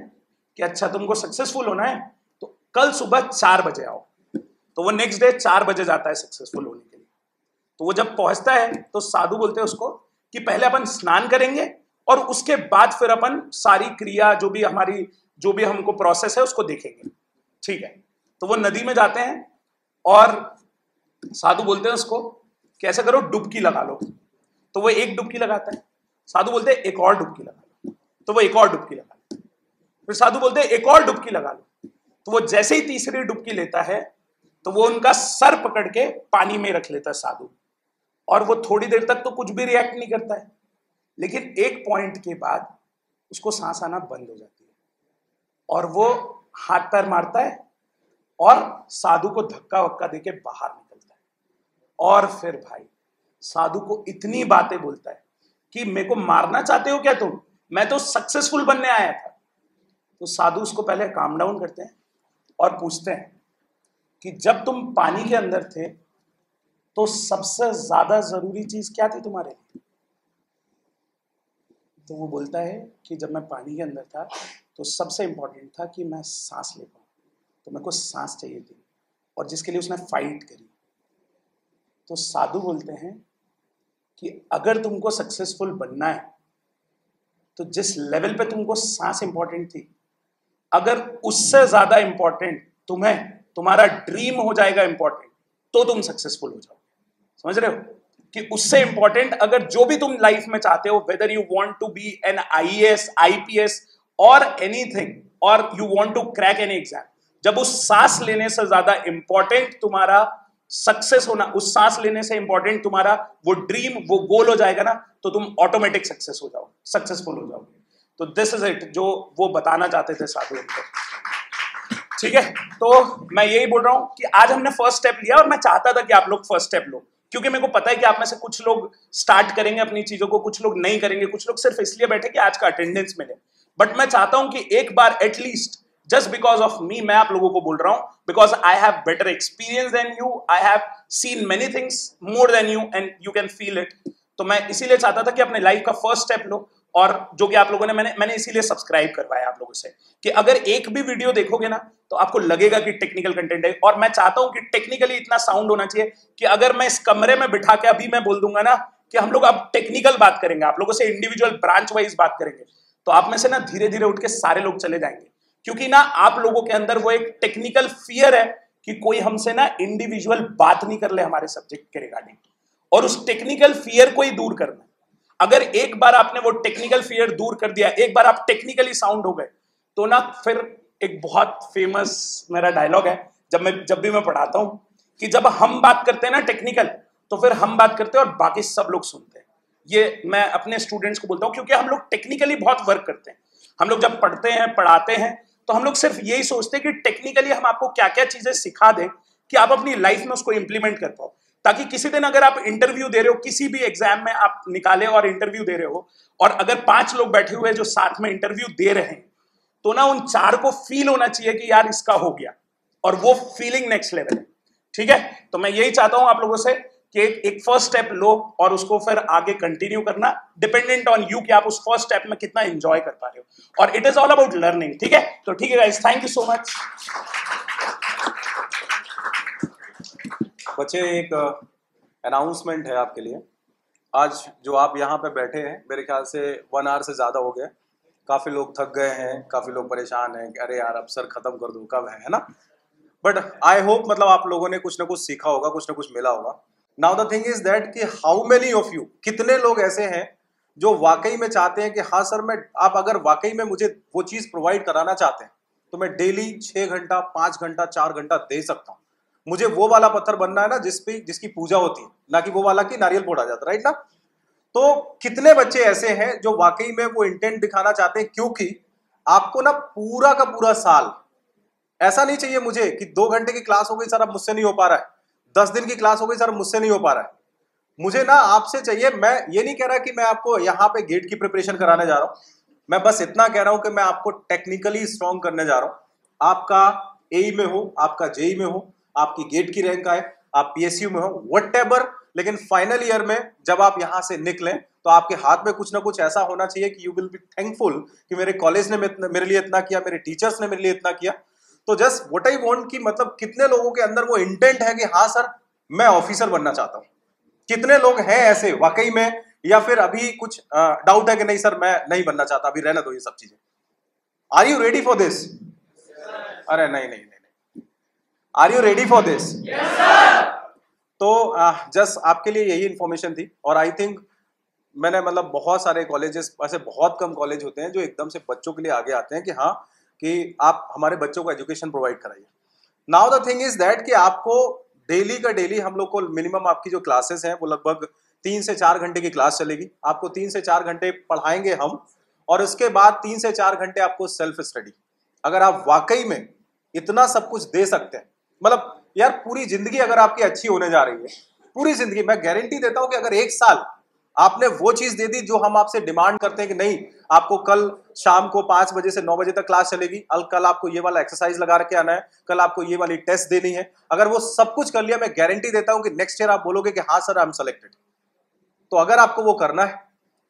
कि अच्छा तुमको सक्सेसफुल होना है तो कल सुबह 4 बजे आओ। तो वो नेक्स्ट डे 4 बजे जाता है सक्सेसफुल होने के लिए। तो वो जब पहुंचता है तो साधु बोलते हैं उसको कि पहले अपन स्नान करेंगे और उसके बाद फिर अपन सारी क्रिया जो भी हमको प्रोसेस है उसको देखेंगे, ठीक है। तो वो नदी में जाते हैं और साधु बोलते हैं उसको कि ऐसा करो डुबकी लगा लो। तो वो एक डुबकी लगाता है, साधु बोलते हैं एक और डुबकी लगा लो। तो वो एक और डुबकी लगा लो, फिर साधु बोलते हैं एक और डुबकी लगा लो। तो वो जैसे ही तीसरी डुबकी लेता है तो वो उनका सर पकड़ के पानी में रख लेता है साधु, और वो थोड़ी देर तक तो कुछ भी रिएक्ट नहीं करता है, लेकिन एक पॉइंट के बाद उसको सांस आना बंद हो जाती है और वो हाथ पैर मारता है और साधु को धक्का वक्का देके बाहर निकलता है। और फिर भाई साधु को इतनी बातें बोलता है कि मेरे को मारना चाहते हो क्या तुम, मैं तो सक्सेसफुल बनने आया था। तो साधु उसको पहले काम डाउन करते हैं और पूछते हैं कि जब तुम पानी के अंदर थे तो सबसे ज्यादा जरूरी चीज क्या थी तुम्हारे लिए। तो वो बोलता है कि जब मैं पानी के अंदर था तो सबसे इंपॉर्टेंट था कि मैं सांस ले पाऊं, तो मेरे को सांस चाहिए थी, और जिसके लिए उसने फाइट करी। तो साधु बोलते हैं कि अगर तुमको सक्सेसफुल बनना है तो जिस लेवल पे तुमको सांस इंपॉर्टेंट थी, अगर उससे ज्यादा इंपॉर्टेंट तुम्हारा ड्रीम हो जाएगा इंपॉर्टेंट, तो तुम सक्सेसफुल हो जाओगे। समझ रहे हो कि उससे इंपॉर्टेंट अगर जो भी तुम लाइफ में चाहते हो, whether you want to be an IAS, IPS और एनीथिंग, और you want to crack any exam, जब उस सांस लेने से ज्यादा इंपॉर्टेंट तुम्हारा सक्सेस होना, उस सांस लेने से इंपॉर्टेंट तुम्हारा वो ड्रीम, वो गोल हो जाएगा ना, तो तुम ऑटोमेटिक सक्सेसफुल हो जाओगे। तो दिस इज इट जो वो बताना चाहते थे साधु उनको, ठीक है। तो मैं यही बोल रहा हूं कि आज हमने फर्स्ट स्टेप लिया और मैं चाहता था कि आप लोग फर्स्ट स्टेप लो, क्योंकि मेरे को पता है कि आप में से कुछ लोग स्टार्ट करेंगे अपनी चीजों को, कुछ लोग नहीं करेंगे, कुछ लोग सिर्फ इसलिए बैठे कि आज का अटेंडेंस मिले। बट मैं चाहता हूं कि एक बार at least, just because of me, मैं आप लोगों को बोल रहा हूं, because I have better experience than you, I have seen many things more than you and you can feel it. तो मैं इसीलिए चाहता था कि अपने लाइफ का फर्स्ट स्टेप लो, और जो कि आप लोगों ने मैंने इसीलिए सब्सक्राइब करवाया आप लोगों से कि अगर एक भी वीडियो देखोगे ना तो आपको लगेगा कि टेक्निकल कंटेंट है। और मैं चाहता हूं कि टेक्निकली इतना साउंड होना चाहिए कि अगर मैं इस कमरे में बिठा के अभी मैं बोल दूंगा ना कि हम लोग अब टेक्निकल बात करेंगे, आप लोगों से इंडिविजुअल ब्रांच वाइज बात करेंगे, तो आप में से ना धीरे धीरे उठ के सारे लोग चले जाएंगे, क्योंकि ना आप लोगों के अंदर वो एक टेक्निकल फियर है कि कोई हमसे ना इंडिविजुअल बात नहीं कर ले हमारे सब्जेक्ट के रिगार्डिंग, और उस टेक्निकल फियर को ही दूर करना। अगर एक बार आपने वो टेक्निकल फियर दूर कर दिया, एक बार आप टेक्निकली साउंड हो गए, तो ना फिर एक बहुत फेमस मेरा डायलॉग है जब भी मैं पढ़ाता हूं कि जब हम बात करते हैं ना टेक्निकल, तो फिर हम बात करते हैं और बाकी सब लोग सुनते हैं। ये मैं अपने स्टूडेंट्स को बोलता हूं, क्योंकि हम लोग टेक्निकली बहुत वर्क करते हैं। हम लोग जब पढ़ते हैं, पढ़ाते हैं, तो हम लोग सिर्फ यही सोचते हैं कि टेक्निकली हम आपको क्या क्या चीजें सिखा दें कि आप अपनी लाइफ में उसको इंप्लीमेंट कर पाओ, ताकि किसी दिन अगर आप इंटरव्यू दे रहे हो, किसी भी एग्जाम में आप निकाले और इंटरव्यू दे रहे हो, और अगर 5 लोग बैठे हुए हैं जो साथ में इंटरव्यू दे रहे हैं, तो ना उन 4 को फील होना चाहिए कि यार इसका हो गया, और वो फीलिंग नेक्स्ट लेवल है, ठीक है। तो मैं यही चाहता हूं आप लोगों से कि एक फर्स्ट स्टेप लो और उसको फिर आगे कंटिन्यू करना, डिपेंडेंट ऑन यू कि आप उस फर्स्ट स्टेप में कितना एंजॉय कर पा रहे हो, और it is all about learning. ठीक है, तो ठीक है guys, thank you so much. बच्चे, एक अनाउंसमेंट है आपके लिए। आज जो आप यहाँ पे बैठे हैं, मेरे ख्याल से 1 आवर से ज़्यादा हो गया। काफ़ी लोग थक गए हैं, काफ़ी लोग परेशान हैं कि अरे यार अब सर ख़त्म कर दो, कब है ना। बट आई होप मतलब आप लोगों ने कुछ ना कुछ सीखा होगा, कुछ ना कुछ मिला होगा। Now the thing is that कि हाउ मेनी ऑफ यू, कितने लोग ऐसे हैं जो वाकई में चाहते हैं कि हाँ सर मैं, आप अगर वाकई में मुझे वो चीज़ प्रोवाइड कराना चाहते हैं तो मैं डेली 6 घंटा 5 घंटा 4 घंटा दे सकता हूँ। मुझे वो वाला पत्थर बनना है ना जिसकी पूजा होती है, ना कि वो वाला कि नारियल फोड़ा जाता है, राइट ना। तो कितने बच्चे ऐसे हैं जो वाकई में वो इंटेंट दिखाना चाहते हैं, क्योंकि आपको ना पूरा का पूरा साल, ऐसा नहीं चाहिए मुझे कि 2 घंटे की क्लास हो गई सर अब मुझसे नहीं हो पा रहा है, 10 दिन की क्लास हो गई सर मुझसे नहीं हो पा रहा है। मुझे ना आपसे चाहिए, मैं ये नहीं कह रहा कि मैं आपको यहाँ पे गेट की प्रिपरेशन कराने जा रहा हूँ, मैं बस इतना कह रहा हूँ कि मैं आपको टेक्निकली स्ट्रॉन्ग करने जा रहा हूँ। आपका एई में हो, आपका जेई में हो, आपकी गेट की रैंक आए, आप पीएसयू में हो, व्हाटएवर, लेकिन फाइनल ईयर में जब आप यहाँ से निकलें तो आपके हाथ में कुछ ना कुछ ऐसा होना चाहिए कि यू विल बी थैंकफुल कि मेरे कॉलेज ने मेरे लिए इतना किया, मेरे टीचर्स ने मेरे लिए इतना किया। तो जस्ट व्हाट आई वांट कि मतलब कितने लोगों के अंदर वो इंटेंट है कि हाँ सर मैं ऑफिसर बनना चाहता हूँ। कितने लोग हैं ऐसे वाकई में, या फिर अभी कुछ डाउट है कि नहीं सर मैं नहीं बनना चाहता, अभी रहने दो ये सब चीजें। Are you ready for this? अरे नहीं नहीं नहीं, are you ready for this? तो जस्ट आपके लिए यही इंफॉर्मेशन थी। और आई थिंक मैंने मतलब बहुत सारे कॉलेजेस, ऐसे बहुत कम कॉलेज होते हैं जो एकदम से बच्चों के लिए आगे आते हैं कि हाँ कि आप हमारे बच्चों को एजुकेशन प्रोवाइड कराइए। Now the thing is that कि आपको डेली का डेली हम लोग को मिनिमम आपकी जो क्लासेस हैं वो लगभग 3 से 4 घंटे की क्लास चलेगी। आपको 3 से 4 घंटे पढ़ाएंगे हम, और उसके बाद 3 से 4 घंटे आपको सेल्फ स्टडी। अगर आप वाकई में इतना सब कुछ दे सकते हैं, मतलब यार पूरी जिंदगी अगर आपकी अच्छी होने जा रही है, पूरी जिंदगी, मैं गारंटी देता हूं कि अगर 1 साल आपने वो चीज दे दी जो हम आपसे डिमांड करते हैं कि नहीं आपको कल शाम को 5 बजे से 9 बजे तक क्लास चलेगी, कल आपको ये वाला एक्सरसाइज लगा के आना है, कल आपको ये वाली टेस्ट देनी है, अगर वो सब कुछ कर लिया, मैं गारंटी देता हूं कि नेक्स्ट ईयर आप बोलोगे कि हाँ सर आई एम सेलेक्टेड। तो अगर आपको वो करना है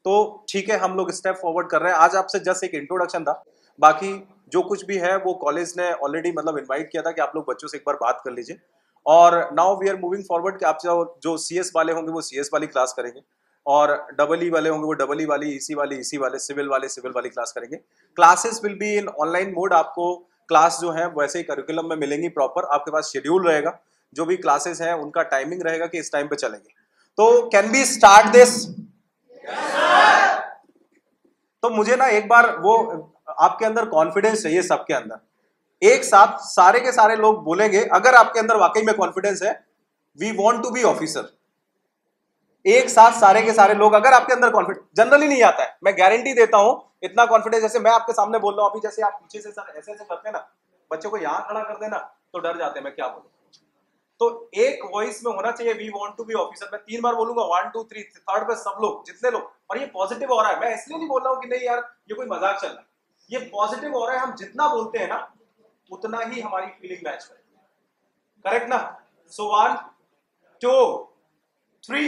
तो ठीक है, हम लोग स्टेप फॉरवर्ड कर रहे हैं। आज आपसे जस्ट एक इंट्रोडक्शन था, बाकी जो कुछ भी है वो कॉलेज ने ऑलरेडी मतलब इन्वाइट किया था कि आप लोग बच्चों से एक बार बात कर लीजिए। और now we are moving forward कि आप जो सीएस वाले होंगे वो सीएस वाली क्लास करेंगे, और डबल ई वाले होंगे वो डबल ई वाली, ईसी वाली ईसी वाले, सिविल वाले सिविल वाली क्लास करेंगे। Classes will be in online mode. आपको क्लास जो है वैसे ही करिकुलम में मिलेंगी प्रॉपर, आपके पास शेड्यूल रहेगा, जो भी क्लासेस हैं उनका टाइमिंग रहेगा कि इस टाइम पे चलेंगे। तो कैन बी स्टार्ट दिस? तो मुझे ना एक बार वो आपके अंदर कॉन्फिडेंस चाहिए, सबके अंदर एक साथ सारे के सारे लोग बोलेंगे, अगर आपके अंदर वाकई में कॉन्फिडेंस है, we want to be officer. एक साथ सारे के सारे लोग, अगर आपके अंदर कॉन्फिडेंस, जनरली नहीं आता है, मैं गारंटी देता हूं इतना कॉन्फिडेंस, जैसे मैं आपके सामने बोल रहा हूं अभी, जैसे आप पीछे से सर ऐसे ऐसे करते हैं ना, बच्चों को यहां खड़ा कर देना तो डर जाते हैं मैं क्या बोलूं। तो एक वॉइस में होना चाहिए we want to be officer. मैं 3 बार बोलूंगा, 1 2 3, थर्ड पे सब लोग, जितने लोग, और ये पॉजिटिव हो रहा है, मैं इसलिए नहीं बोल रहा हूं कि नहीं यार ये कोई मजाक चल रहा है, ये पॉजिटिव हो रहा है। हम जितना बोलते हैं ना उतना ही हमारी फीलिंग मैच करेगी, करेक्ट ना। सो 1 2 3